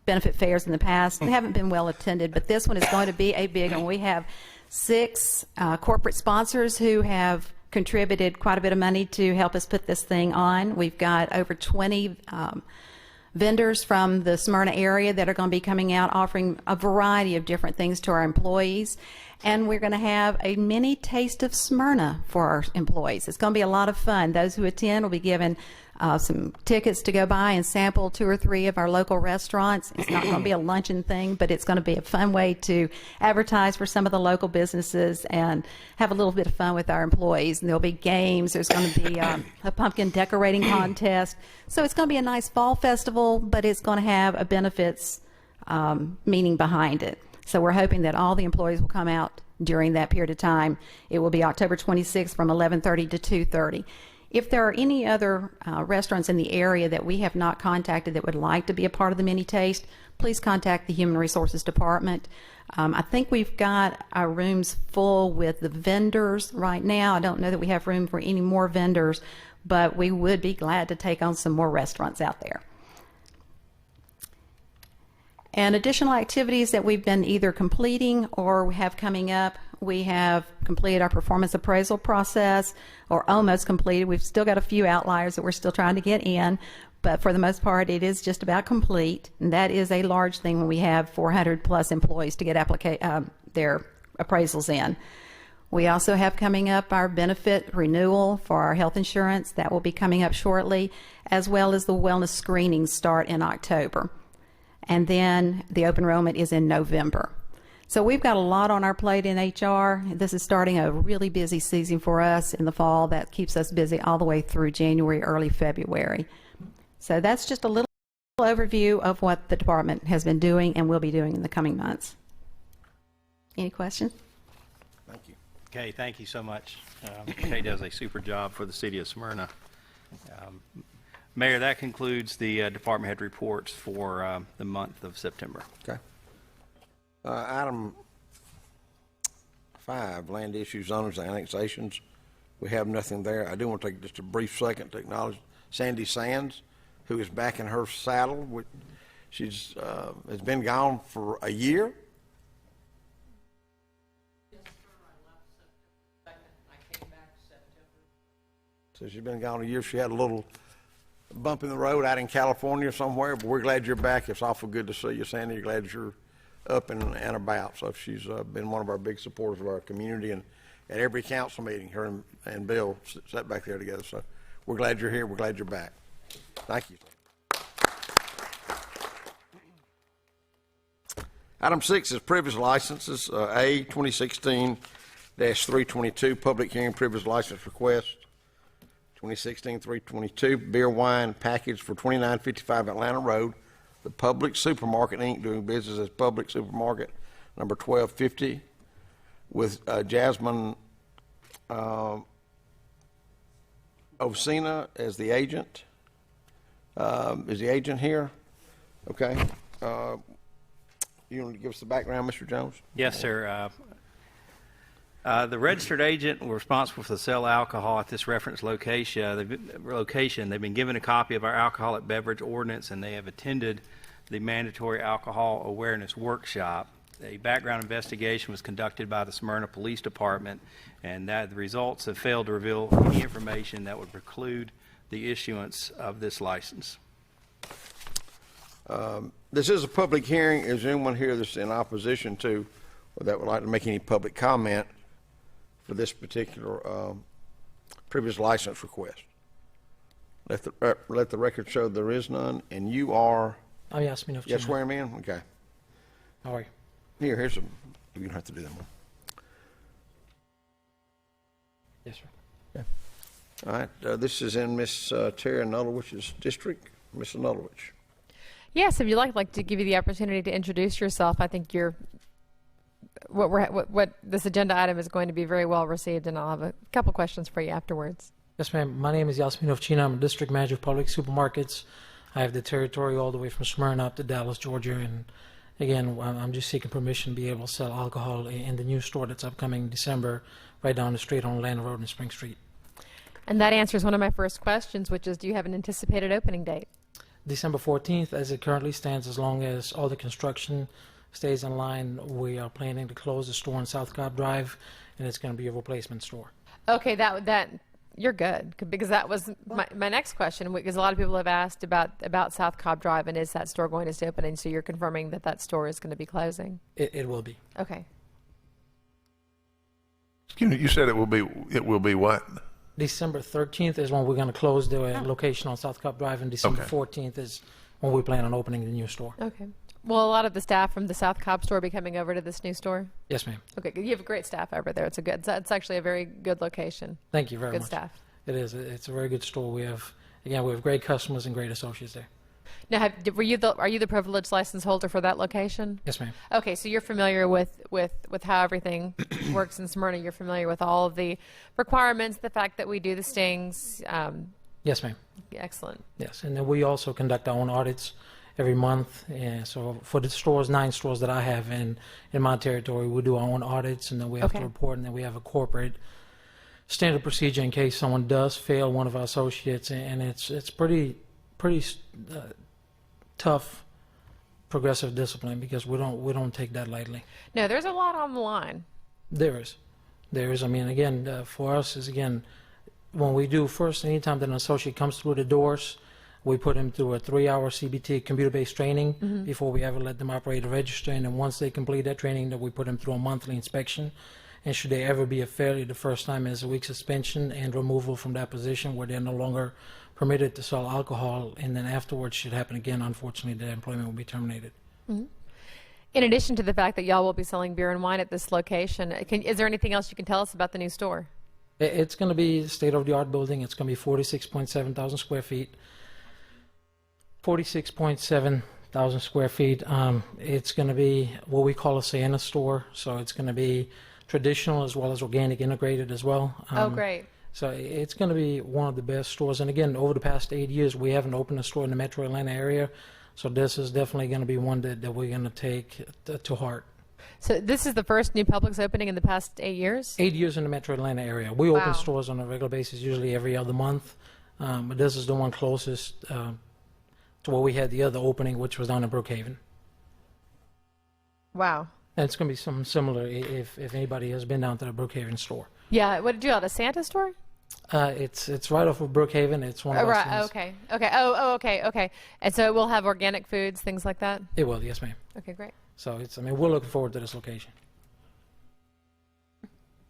benefit fairs in the past. They haven't been well attended, but this one is going to be a big one. We have 6 corporate sponsors who have contributed quite a bit of money to help us put this thing on. We've got over 20 vendors from the Smyrna area that are going to be coming out offering a variety of different things to our employees. And we're going to have a mini taste of Smyrna for our employees. It's going to be a lot of fun. Those who attend will be given some tickets to go by and sample 2 or 3 of our local restaurants. It's not going to be a luncheon thing, but it's going to be a fun way to advertise for some of the local businesses and have a little bit of fun with our employees. And there'll be games. There's going to be a pumpkin decorating contest. So it's going to be a nice fall festival, but it's going to have a benefits meaning behind it. So we're hoping that all the employees will come out during that period of time. It will be October 26th from 11:30 to 2:30. If there are any other restaurants in the area that we have not contacted that would like to be a part of the mini taste, please contact the Human Resources Department. I think we've got our rooms full with the vendors right now. I don't know that we have room for any more vendors, but we would be glad to take on some more restaurants out there. And additional activities that we've been either completing or we have coming up, we have completed our performance appraisal process, or almost completed. We've still got a few outliers that we're still trying to get in, but for the most part, it is just about complete. And that is a large thing when we have 400 plus employees to get their appraisals in. We also have coming up our benefit renewal for our health insurance. That will be coming up shortly, as well as the wellness screenings start in October. And then the open enrollment is in November. So we've got a lot on our plate in HR. This is starting a really busy season for us in the fall that keeps us busy all the way through January, early February. So that's just a little overview of what the department has been doing and will be doing in the coming months. Any questions? Thank you. Kay, thank you so much. Kay does a super job for the city of Smyrna. Mayor, that concludes the department head reports for the month of September. Okay. Item 5, land issues, zoners, and annexations. We have nothing there. I do want to take just a brief second to acknowledge Sandy Sands, who is back in her saddle. She's has been gone for a year. So she's been gone a year. She had a little bump in the road out in California somewhere, but we're glad you're back. It's awful good to see you, Sandy. Glad you're up and about. So she's been one of our big supporters of our community, and at every council meeting, her and Bill sat back there together. So we're glad you're here. We're glad you're back. Thank you. Item 6 is privilege licenses. A 2016-322 public hearing privilege license request. 2016-322 beer wine package for 2955 Atlanta Road. The Public Supermarket, Inc., doing business as Public Supermarket, number 1250, with Jasmine Ovcina as the agent. Is the agent here? Okay. You want to give us the background, Mr. Jones? Yes, sir. The registered agent responsible for the sale of alcohol at this reference location. They've been given a copy of our alcoholic beverage ordinance, and they have attended the mandatory alcohol awareness workshop. A background investigation was conducted by the Smyrna Police Department, and that the results have failed to reveal any information that would preclude the issuance of this license. This is a public hearing. Is anyone here that's in opposition to or that would like to make any public comment for this particular privilege license request? Let the record show there is none. And you are? I'm Yasmin Ovcina. Yes, swear me in? Okay. How are you? Here's some. You don't have to do that one. Yes, sir. Okay. All right. This is in Miss Terry Nuttlewich's district. Miss Nuttledwich. Yes, if you'd like to give you the opportunity to introduce yourself, I think what this agenda item is going to be very well received, and I'll have a couple questions for you afterwards. Yes, ma'am. My name is Yasmin Ovcina. I'm a district manager of public supermarkets. I have the territory all the way from Smyrna up to Dallas, Georgia, and again, I'm just seeking permission to be able to sell alcohol in the new store that's upcoming December, right down the street on Atlanta Road and Spring Street. And that answers one of my first questions, which is, do you have an anticipated opening date? December 14th, as it currently stands, as long as all the construction stays in line. We are planning to close the store on South Cobb Drive, and it's going to be a replacement store. Okay, that you're good, because that was my next question, because a lot of people have asked about South Cobb Drive, and is that store going to stay open? And so you're confirming that store is going to be closing? It will be. Okay. Excuse me, you said it will be what? December 13th is when we're going to close the location on South Cobb Drive, and December 14th is when we plan on opening the new store. Okay. Will a lot of the staff from the South Cobb store be coming over to this new store? Yes, ma'am. Okay, you have great staff over there. It's actually a very good location. Thank you very much. Good staff. It is. It's a very good store. We have great customers and great associates there. Now, are you the privilege license holder for that location? Yes, ma'am. Okay, so you're familiar with how everything works in Smyrna. You're familiar with all of the requirements, the fact that we do the stings. Yes, ma'am. Excellent. Yes, and then we also conduct our own audits every month. And so for the stores, 9 stores that I have in my territory, we do our own audits, and then we have to report, and then we have a corporate standard procedure in case someone does fail one of our associates, and it's pretty tough progressive discipline because we don't take that lightly. No, there's a lot on the line. There is. I mean, again, for us is again, when we do first, anytime that an associate comes through the doors, we put them through a 3-hour CBT computer-based training before we ever let them operate a register, and then once they complete that training, then we put them through a monthly inspection. And should there ever be a failure, the first time is a week suspension and removal from that position where they're no longer permitted to sell alcohol, and then afterwards should happen again, unfortunately, their employment will be terminated. In addition to the fact that y'all will be selling beer and wine at this location, is there anything else you can tell us about the new store? It's going to be a state-of-the-art building. It's going to be 46.7 thousand square feet. 46.7 thousand square feet. It's going to be what we call a Sienna store, so it's going to be traditional as well as organic integrated as well. Great. So it's going to be one of the best stores. And again, over the past 8 years, we haven't opened a store in the metro Atlanta area. So this is definitely going to be one that we're going to take to heart. So this is the first new Publix opening in the past 8 years? 8 years in the metro Atlanta area. We open stores on a regular basis, usually every other month. But this is the one closest to where we had the other opening, which was down in Brookhaven. Wow. And it's going to be something similar if anybody has been down to the Brookhaven store. Yeah, what did you call it, a Santa store? It's right off of Brookhaven. It's one of those things. Okay. Okay. And so it will have organic foods, things like that? It will, yes, ma'am. Okay, great. So we're looking forward to this location.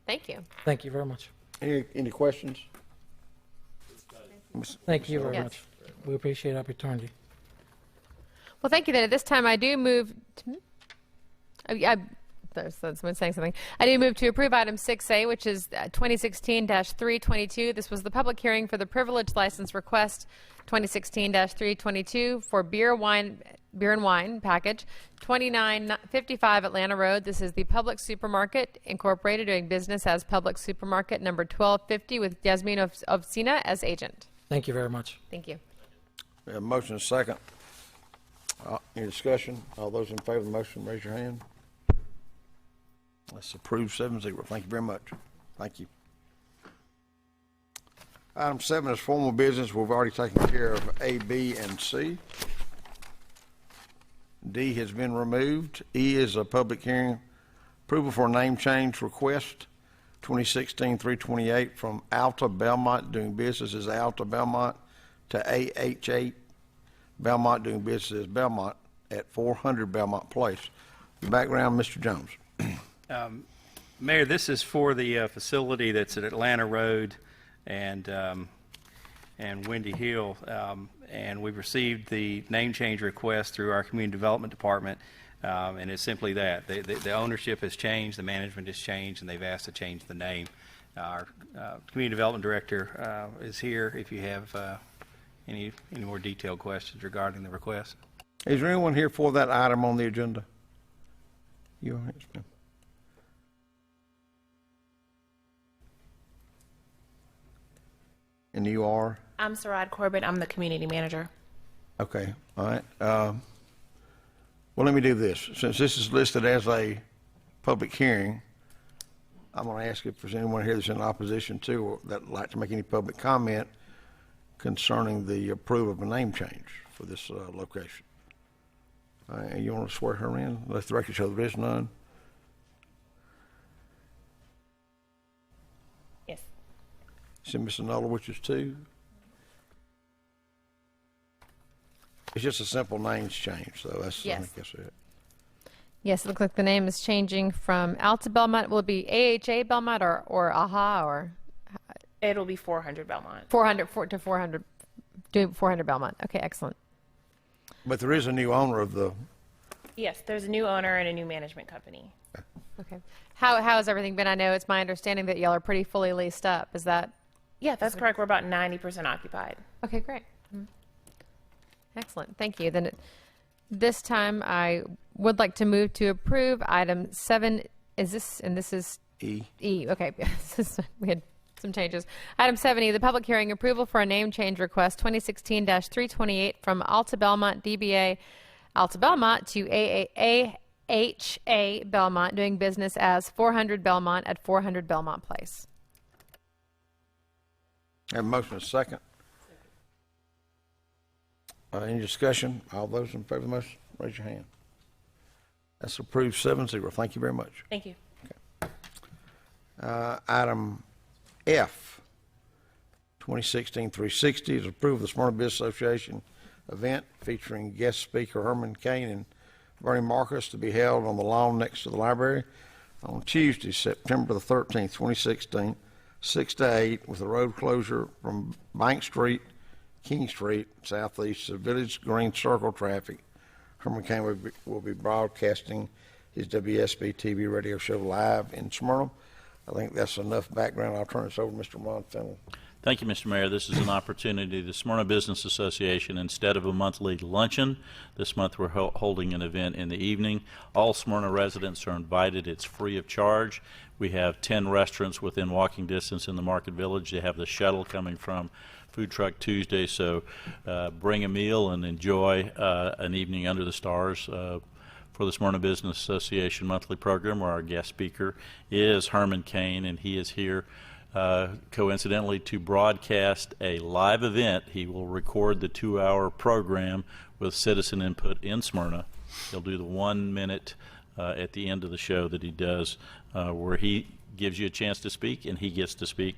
Thank you. Thank you very much. Any questions? Thank you very much. We appreciate the opportunity. Well, thank you. Then at this time, I do move to... There's someone saying something. I do move to approve item 6A, which is 2016-322. This was the public hearing for the privilege license request 2016-322 for beer and wine package 2955 Atlanta Road. This is the Publix Supermarket Incorporated doing business as Publix Supermarket number 1250 with Yasmin Ovsina as agent. Thank you very much. Thank you. We have a motion and a second. Any discussion? All those in favor of the motion, raise your hand. Let's approve 7-0. Thank you very much. Thank you. Item 7 is formal business. We've already taken care of A, B, and C. D has been removed. E is a public hearing. Approval for a name change request 2016-328 from Alta Belmont doing business as Alta Belmont to AH8 Belmont doing business as Belmont at 400 Belmont Place. The background, Mr. Jones. Mayor, this is for the facility that's at Atlanta Road and Windy Hill, and we've received the name change request through our Community Development Department, and it's simply that. The ownership has changed, the management has changed, and they've asked to change the name. Our Community Development Director is here if you have any more detailed questions regarding the request. Is there anyone here for that item on the agenda? You are, yes, ma'am. And you are? I'm Sarad Corbett. I'm the community manager. Okay, all right. Well, let me do this. Since this is listed as a public hearing, I'm going to ask if there's anyone here that's in opposition to or that would like to make any public comment concerning the approval of a name change for this location. You want to swear her in? Let the record show there is none. Yes. See Mr. Nolowich is too. It's just a simple names change, so that's, yes. I think that's it. Yes, it looks like the name is changing from Alta Belmont. Will it be AHA Belmont or AHA or? It'll be 400 Belmont. 400 Belmont. Okay, excellent. But there is a new owner of the... Yes, there's a new owner and a new management company. Okay. How has everything been? I know it's my understanding that y'all are pretty fully leased up. Is that? Yeah, that's correct. We're about 90% occupied. Okay, great. Excellent. Thank you. Then this time I would like to move to approve item 7. Is this, and this is E. E, okay. We had some changes. Item 70, the public hearing approval for a name change request 2016-328 from Alta Belmont DBA Alta Belmont to AHA Belmont, doing business as 400 Belmont at 400 Belmont Place. Have a motion and a second. Any discussion? All those in favor of the motion, raise your hand. That's approved 7-0. Thank you very much. Thank you. Item F, 2016-360 is approve the Smyrna Business Association event featuring guest speaker Herman Cain and Bernie Marcus to be held on the lawn next to the library on Tuesday, September the 13th, 2016, 6 to 8, with a road closure from Bank Street, King Street, southeast to Village Green Circle traffic. Herman Cain will be broadcasting his WSB TV radio show live in Smyrna. I think that's enough background. I'll turn this over to Mr. Monfennel. Thank you, Mr. Mayor. This is an opportunity. The Smyrna Business Association, instead of a monthly luncheon, this month we're holding an event in the evening. All Smyrna residents are invited. It's free of charge. We have 10 restaurants within walking distance in the Market Village. They have the shuttle coming from Food Truck Tuesday, so bring a meal and enjoy an evening under the stars for the Smyrna Business Association monthly program, where our guest speaker is Herman Cain, and he is here coincidentally to broadcast a live event. He will record the 2-hour program with citizen input in Smyrna. He'll do the 1 minute at the end of the show that he does where he gives you a chance to speak and he gets to speak.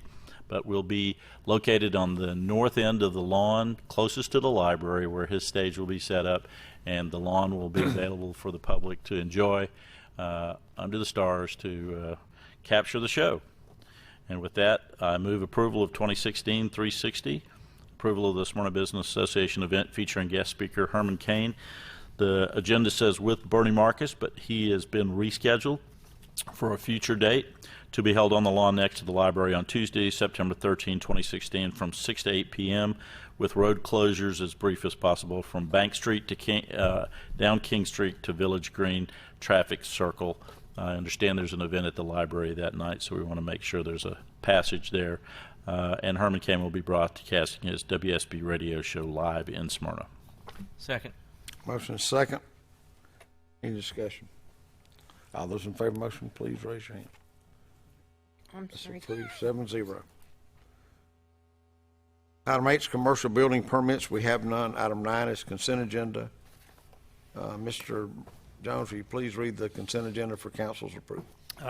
But we'll be located on the north end of the lawn closest to the library, where his stage will be set up, and the lawn will be available for the public to enjoy under the stars to capture the show. And with that, I move approval of 2016-360, approval of the Smyrna Business Association event featuring guest speaker Herman Cain. The agenda says with Bernie Marcus, but he has been rescheduled for a future date to be held on the lawn next to the library on Tuesday, September 13, 2016, from 6 to 8 p.m., with road closures as brief as possible from Bank Street to down King Street to Village Green Traffic Circle. I understand there's an event at the library that night, so we want to make sure there's a passage there. And Herman Cain will be broadcasting his WSB radio show live in Smyrna. Second. Motion is second. Any discussion? All those in favor of the motion, please raise your hand. That's approved 7-0. Item 8 is commercial building permits. We have none. Item 9 is consent agenda. Mr. Jones, will you please read the consent agenda for council's approval?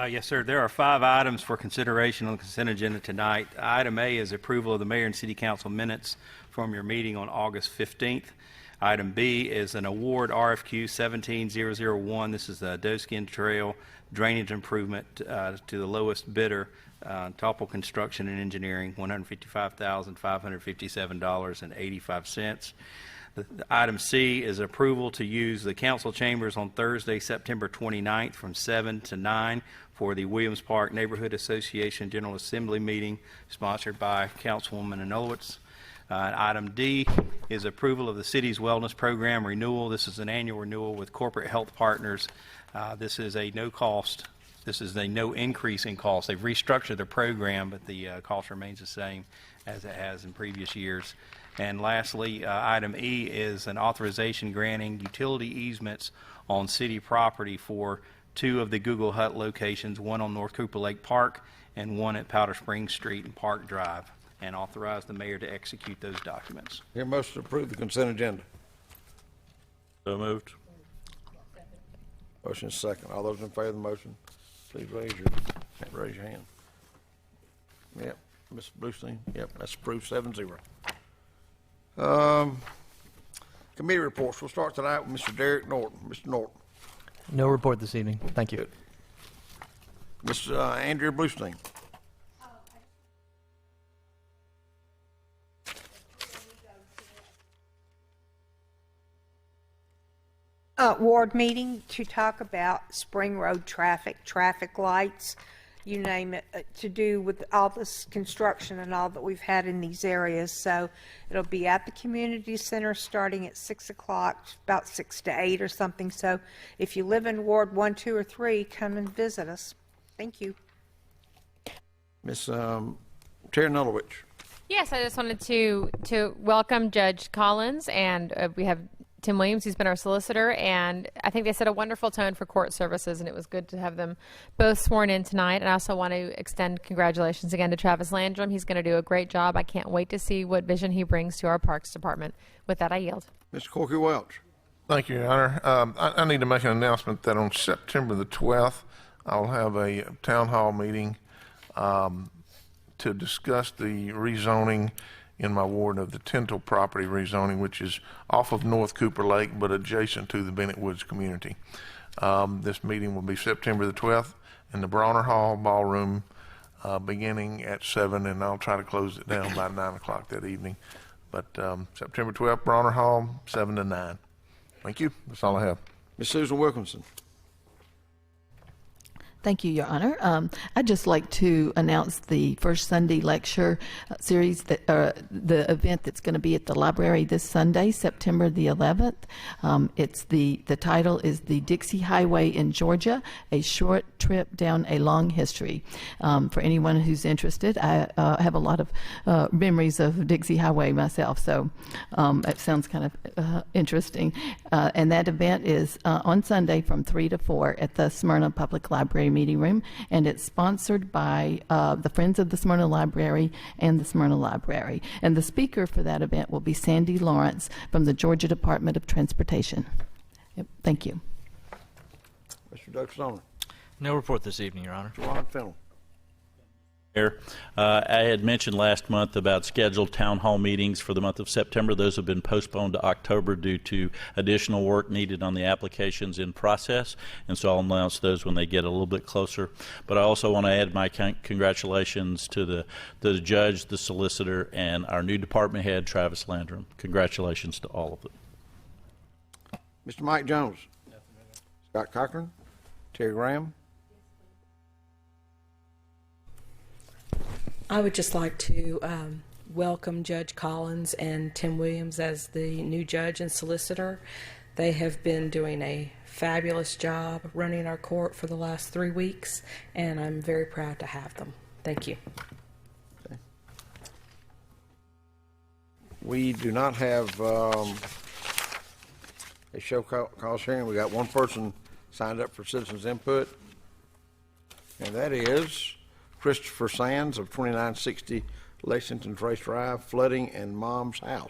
Yes, sir. There are 5 items for consideration on the consent agenda tonight. Item A is approval of the mayor and city council minutes from your meeting on August 15th. Item B is an award RFQ 17001. This is the Doeskin Trail drainage improvement to the lowest bidder, Topple Construction and Engineering, $155,557.85. Item C is approval to use the council chambers on Thursday, September 29th from 7 to 9 for the Williams Park Neighborhood Association General Assembly meeting sponsored by Councilwoman Anulowitz. Item D is approval of the city's wellness program renewal. This is an annual renewal with corporate health partners. This is a no cost. This is a no increase in cost. They've restructured the program, but the cost remains the same as it has in previous years. And lastly, item E is an authorization granting utility easements on city property for 2 of the Google Hut locations, one on North Cooper Lake Park and one at Powder Springs Street and Park Drive, and authorize the mayor to execute those documents. Your motion to approve the consent agenda. So moved. Motion is second. All those in favor of the motion, please raise your hand. Yep. Mr. Bluestein? Yep, that's approved 7-0. Committee reports. We'll start tonight with Mr. Derek Norton. Mr. Norton. No report this evening. Thank you. Good. Mr. Andrea Bluestein. Ward meeting to talk about Spring Road traffic lights, you name it, to do with all this construction and all that we've had in these areas. So it'll be at the community center starting at 6 o'clock, about 6 to 8 or something. So if you live in Ward 1, 2, or 3, come and visit us. Thank you. Ms. Terry Nullowich. Yes, I just wanted to welcome Judge Collins, and we have Tim Williams, who's been our solicitor, and I think they set a wonderful tone for court services, and it was good to have them both sworn in tonight. And I also want to extend congratulations again to Travis Landrum. He's going to do a great job. I can't wait to see what vision he brings to our Parks Department. With that, I yield. Mr. Corky Welch. Thank you, Your Honor. I need to make an announcement that on September the 12th, I'll have a town hall meeting to discuss the rezoning in my ward of the Tyndall property rezoning, which is off of North Cooper Lake, but adjacent to the Bennett Woods community. This meeting will be September the 12th in the Bronner Hall Ballroom, beginning at 7, and I'll try to close it down by 9 o'clock that evening. But September 12th, Bronner Hall, 7 to 9. Thank you. That's all I have. Ms. Susan Wilkinson. Thank you, Your Honor. I'd just like to announce the First Sunday lecture series, that the event that's going to be at the library this Sunday, September the 11th. It's the title is The Dixie Highway in Georgia, A Short Trip Down a Long History. For anyone who's interested, I have a lot of memories of Dixie Highway myself, so it sounds kind of interesting. And that event is on Sunday from 3 to 4 at the Smyrna Public Library meeting room, and it's sponsored by the Friends of the Smyrna Library and the Smyrna Library. And the speaker for that event will be Sandy Lawrence from the Georgia Department of Transportation. Yep, thank you. Mr. Doug Stoner. No report this evening, Your Honor. Ron Fennell. Mayor, I had mentioned last month about scheduled town hall meetings for the month of September. Those have been postponed to October due to additional work needed on the applications in process, and so I'll announce those when they get a little bit closer. But I also want to add my congratulations to the judge, the solicitor, and our new department head, Travis Landrum. Congratulations to all of them. Mr. Mike Jones. Scott Cochran. Terry Graham. I would just like to welcome Judge Collins and Tim Williams as the new judge and solicitor. They have been doing a fabulous job running our court for the last 3 weeks, and I'm very proud to have them. Thank you. Okay. We do not have a show cause hearing. We got one person signed up for citizens input, and that is Christopher Sands of 2960 Lexington Trace Drive, flooding in Mom's house.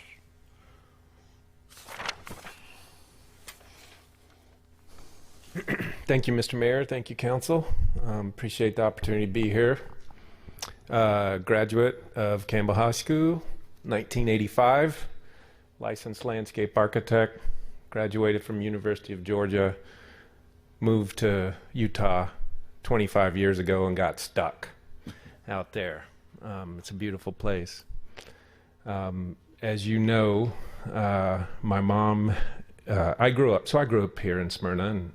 Thank you, Mr. Mayor. Thank you, Council. Appreciate the opportunity to be here. Graduate of Campbell High School, 1985. Licensed landscape architect. Graduated from University of Georgia. Moved to Utah 25 years ago and got stuck out there. It's a beautiful place. As you know, my mom, I grew up here in Smyrna, and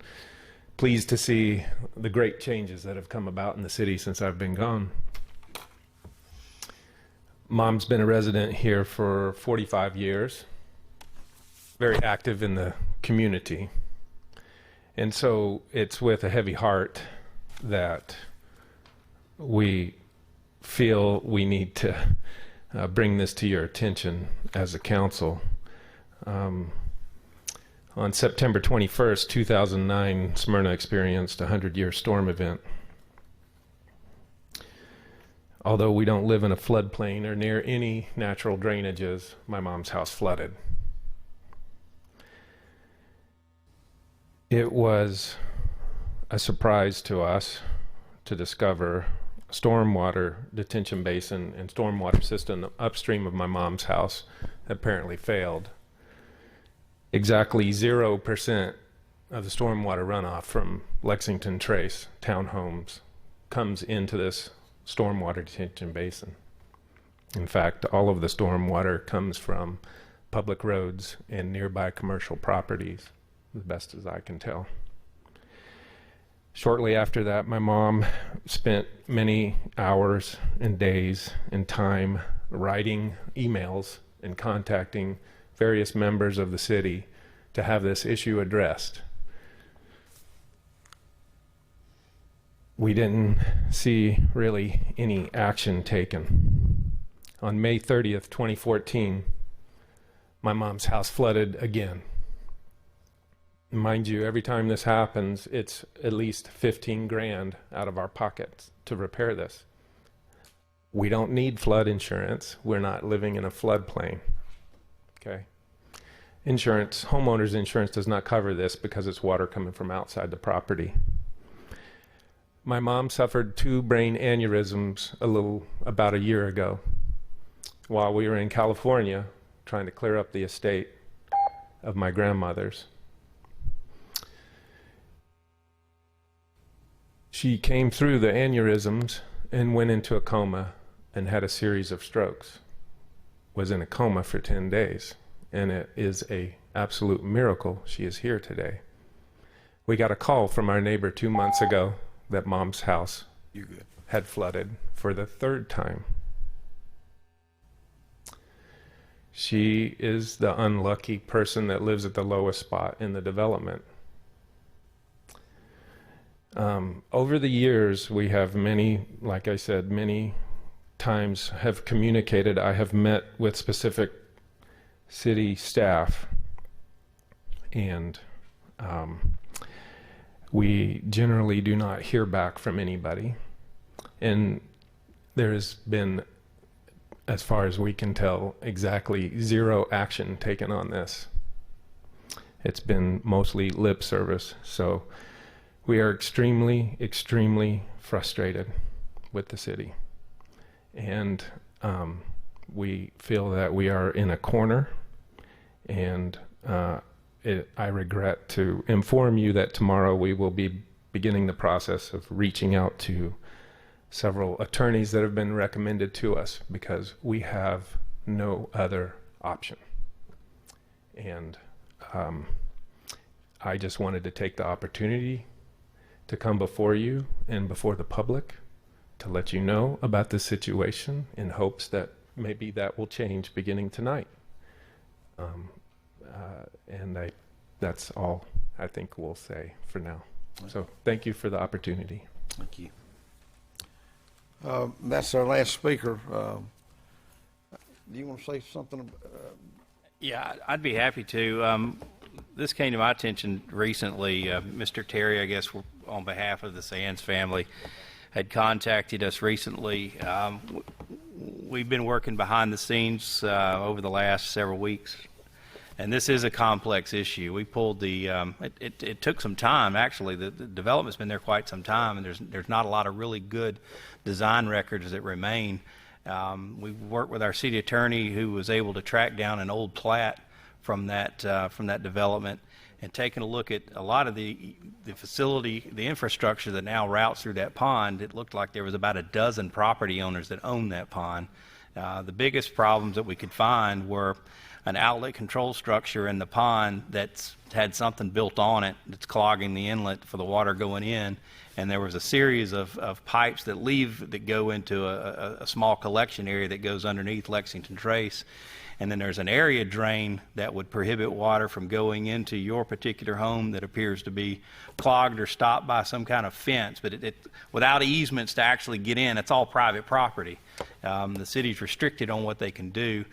pleased to see the great changes that have come about in the city since I've been gone. Mom's been a resident here for 45 years, very active in the community. And so it's with a heavy heart that we feel we need to bring this to your attention as a council. On September 21st, 2009, Smyrna experienced a 100-year storm event. Although we don't live in a floodplain or near any natural drainages, my mom's house flooded. It was a surprise to us to discover a stormwater detention basin and stormwater system upstream of my mom's house apparently failed. Exactly 0% of the stormwater runoff from Lexington Trace townhomes comes into this stormwater detention basin. In fact, all of the stormwater comes from public roads and nearby commercial properties, as best as I can tell. Shortly after that, my mom spent many hours and days and time writing emails and contacting various members of the city to have this issue addressed. We didn't see really any action taken. On May 30th, 2014, my mom's house flooded again. Mind you, every time this happens, it's at least 15 grand out of our pockets to repair this. We don't need flood insurance. We're not living in a floodplain. Okay? Insurance, homeowners insurance does not cover this because it's water coming from outside the property. My mom suffered 2 brain aneurysms about a year ago while we were in California trying to clear up the estate of my grandmother's. She came through the aneurysms and went into a coma and had a series of strokes. Was in a coma for 10 days, and it is an absolute miracle she is here today. We got a call from our neighbor 2 months ago that Mom's house had flooded for the 3rd time. She is the unlucky person that lives at the lowest spot in the development. Over the years, we have like I said, many times have communicated. I have met with specific city staff, and we generally do not hear back from anybody. And there has been, as far as we can tell, exactly 0 action taken on this. It's been mostly lip service. So we are extremely, extremely frustrated with the city. And we feel that we are in a corner, and I regret to inform you that tomorrow we will be beginning the process of reaching out to several attorneys that have been recommended to us because we have no other option. And I just wanted to take the opportunity to come before you and before the public to let you know about the situation in hopes that maybe that will change beginning tonight. And that's all I think we'll say for now. So thank you for the opportunity. Thank you. That's our last speaker. Do you want to say something? Yeah, I'd be happy to. This came to my attention recently. Mr. Terry, I guess, on behalf of the Sands family, had contacted us recently. We've been working behind the scenes over the last several weeks, and this is a complex issue. We pulled the. It took some time, actually. The development's been there quite some time, and there's not a lot of really good design records that remain. We worked with our city attorney, who was able to track down an old plat from that development, and taking a look at a lot of the facility, the infrastructure that now routes through that pond. It looked like there was about a dozen property owners that owned that pond. The biggest problems that we could find were an outlet control structure in the pond that's had something built on it that's clogging the inlet for the water going in, and there was a series of pipes that go into a small collection area that goes underneath Lexington Trace. And then there's an area drain that would prohibit water from going into your particular home that appears to be clogged or stopped by some kind of fence. But without easements to actually get in, it's all private property. The city's restricted on what they can do.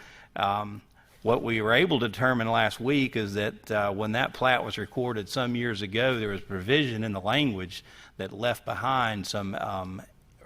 What we were able to determine last week is that when that plat was recorded some years ago, there was provision in the language that left behind some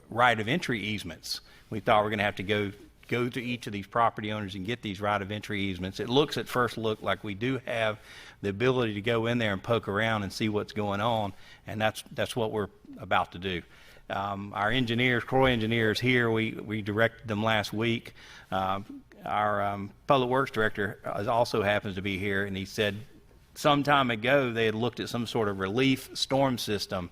right of entry easements. We thought we were going to have to go to each of these property owners and get these right of entry easements. It looks at first look like we do have the ability to go in there and poke around and see what's going on, and that's what we're about to do. Our engineers, Croy engineers here, we directed them last week. Our public works director also happens to be here, and he said some time ago they had looked at some sort of relief storm system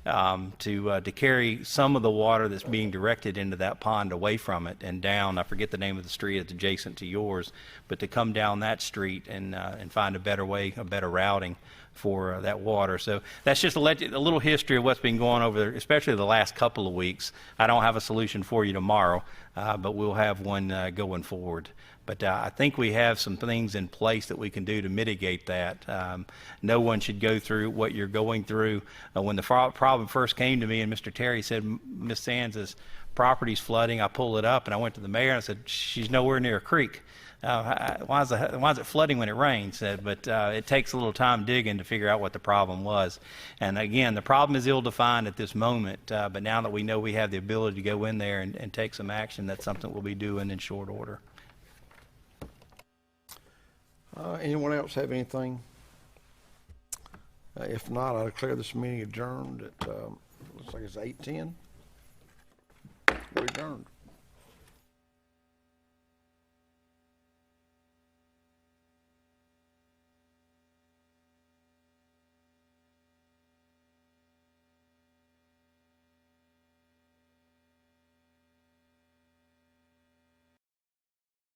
to carry some of the water that's being directed into that pond away from it and down. I forget the name of the street that's adjacent to yours, but to come down that street and find a better way, a better routing for that water. So that's just a little history of what's been going over there, especially the last couple of weeks. I don't have a solution for you tomorrow, but we'll have one going forward. But I think we have some things in place that we can do to mitigate that. No one should go through what you're going through. When the problem first came to me, and Mr. Terry said Ms. Sands is property's flooding. I pulled it up and I went to the mayor and I said, she's nowhere near a creek. Why is it flooding when it rains? But it takes a little time digging to figure out what the problem was. And again, the problem is ill-defined at this moment, but now that we know we have the ability to go in there and take some action, that's something we'll be doing in short order. Anyone else have anything? If not, I declare this meeting adjourned at, looks like it's 8:10. We're adjourned.